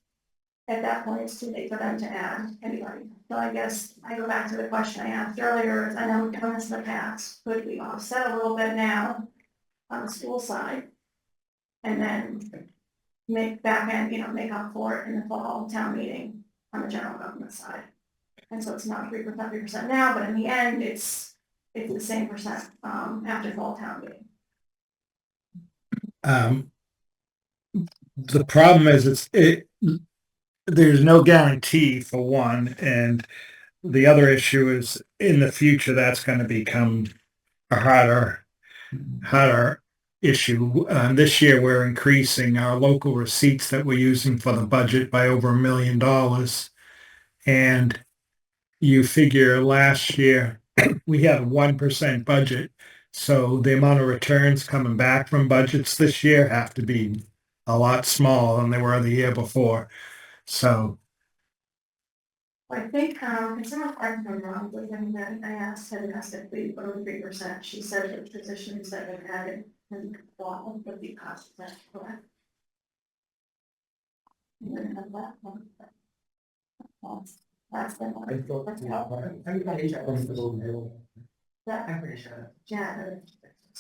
at that point, it's too late for them to add anybody. So I guess I go back to the question I asked earlier, is I know we've done this in the past, could we offset a little bit now on the school side? And then make back end, make up for it in the fall town meeting on the general government side. And so it's not 3% now, but in the end, it's the same percent, after fall town meeting. The problem is there's no guarantee for one, and the other issue is in the future, that's going to become a harder issue. This year, we're increasing our local receipts that we're using for the budget by over $1 million. And you figure last year, we had a 1% budget. So the amount of returns coming back from budgets this year have to be a lot smaller than they were the year before. So I think, and some of our wrong, but then I asked if we go to 3%, she said that positions that have had it in the fall would be cost effective, correct? And then have that one. That's the one. Yeah, I'm pretty sure. yeah,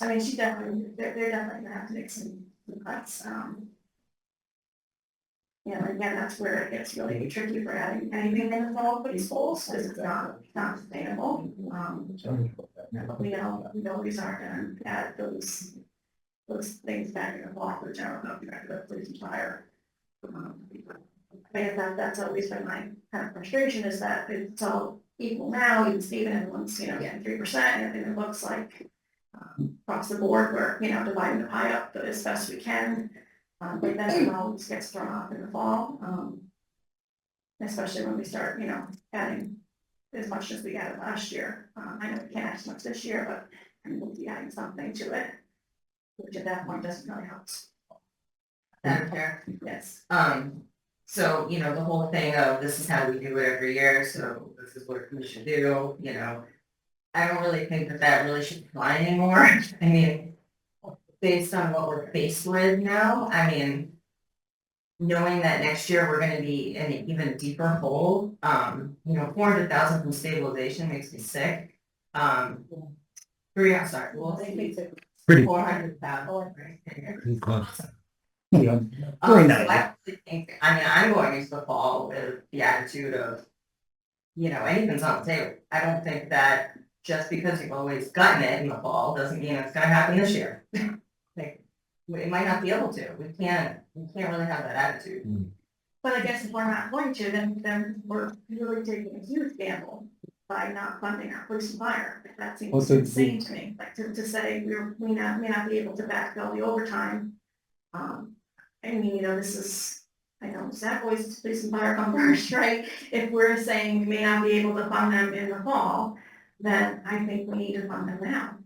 I mean, she definitely, they're definitely gonna have to make some cuts, again, that's where it gets really tricky for adding anything in the fall for these schools, because it's not sustainable. We always are gonna add those things back in the fall for the general government, the police and fire. I guess that's always been my kind of frustration, is that it's all equal now, even everyone's, getting 3%, and it looks like across the board, we're, dividing the pie up as best we can. But then it always gets thrown off in the fall, especially when we start, adding as much as we added last year. I know we can't add as much this year, but we'll be adding something to it, which at that point doesn't really help. Madam Chair. Yes. So, the whole thing of this is how we do it every year, so this is what we should do, I don't really think that really should fly anymore. I mean, based on what we're faced with now, I mean, knowing that next year we're gonna be in an even deeper hole, 400,000 from stabilization makes me sick. I'm sorry, well, Pretty 400,000. close. Yeah. So Very I nice. actually think, I mean, I'm going into the fall with the attitude of, anything's on the table. I don't think that just because you've always gotten it in the fall doesn't mean it's gonna happen this year. Like, it might not be able to. We can't really have that attitude. But I guess if we're not going to, then we're really taking a huge gamble by not funding our police and fire. That Well, seems so- insane to me, like to say we may not be able to backfill the overtime. I mean, this is, I know Zach always police and fire come first, right? If we're saying we may not be able to fund them in the fall, then I think we need to fund them now.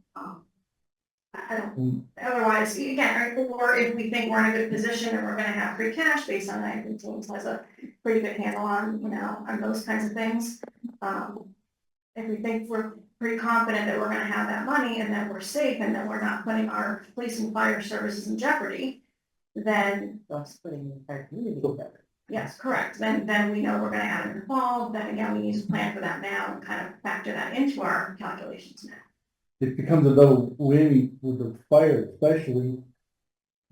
I don't, otherwise, again, or if we think we're in a good position and we're gonna have free cash based on that, I think James has a pretty good handle on, on those kinds of things. If we think we're pretty confident that we're gonna have that money and that we're safe and that we're not putting our police and fire services in jeopardy, then. Yes, correct. Then we know we're gonna have it in the fall, then again, we need to plan for that now and kind of factor that into our calculations now. It becomes a double whammy with the fire, especially.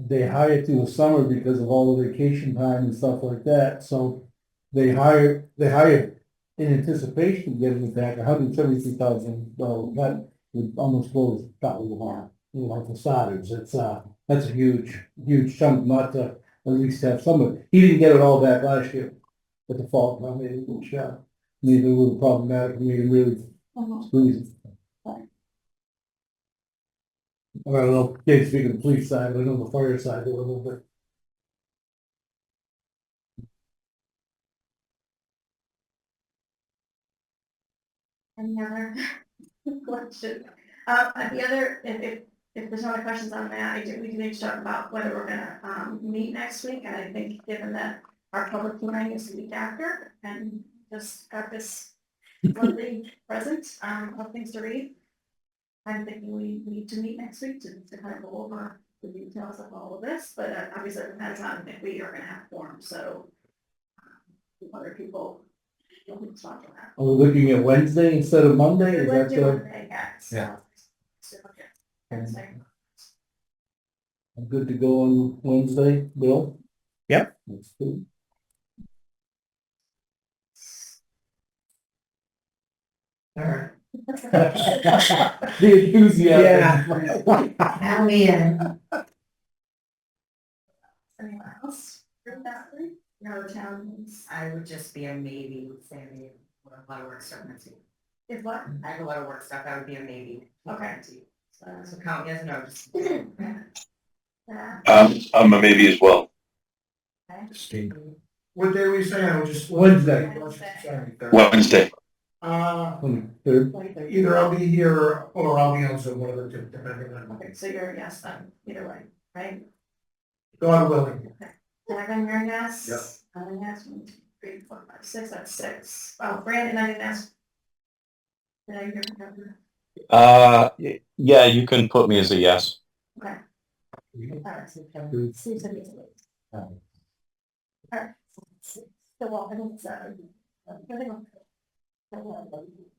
They hire through the summer because of all the vacation time and stuff like that, so they hire in anticipation of getting it back, $173,000, that would almost close probably for starters, that's a huge chunk, not to at least have some of it. He didn't get it all back last year, at the fall, I made a good shot. Maybe a little problematic, maybe really squeeze it. I don't know, can't speak of the police side, but I know the fire side, they were a little bit. Any other questions? The other, if there's no other questions on that, we can each talk about whether we're gonna, meet next week, and I think given that our public hearing is the week after, and just got this lovely present, of things to read. I'm thinking we need to meet next week to kind of go over the details of all of this, but obviously it depends on if we are gonna have form, so. Other people. Don't talk to that. Are we looking at Wednesday instead of Monday, is Let's that do the? it, yes. Yeah. So, okay. Wednesday. I'm good to go on Wednesday, Bill? Yep. That's good. Alright. The enthusiasm. Anyone Anyone else? For that week? No towns. I would just be a maybe, Sammy, a lot of work stuff next week. If what? I have a lot of work stuff, I would be a maybe. Okay. So count me as a no, just. I'm a maybe as well. What day were you saying? I was just. Wednesday. Sorry. Wednesday. Third. Either I'll be here or I'll be on Zoom, one of the two, depending on. Okay, so you're a yes then, either way, right? God willing. Dragon, you're a yes? Yep. I'm a yes, 1, 2, 3, 4, 5, 6, that's 6. Oh, Brandon, I didn't ask. Did I hear you? Yeah, you can put me as a yes. Okay. Alright, so Kevin, Steve said he's late. Alright. So, well, I think it's, I think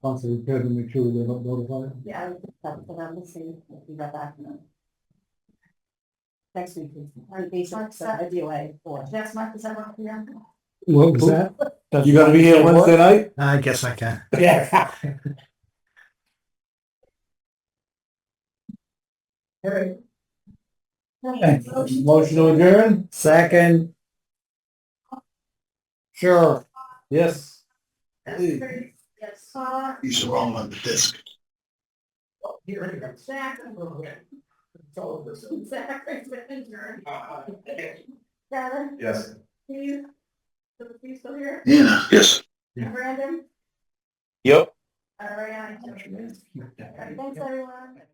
Also, we have to make sure we're not notified. yeah, that's what I'm listening, if you got that. Next week. Ideally, that's my December, yeah. What was that? You gonna be here Wednesday night? I guess I can. Yeah. Motion to adjourn? Second. Sure. Yes. Yes. He's wrong on the disc. Zach. Zach, it's been adjourned. Gavin, Yes. Steve, are you still here? Yeah. Yes. Brandon? Yep. All right, thanks everyone.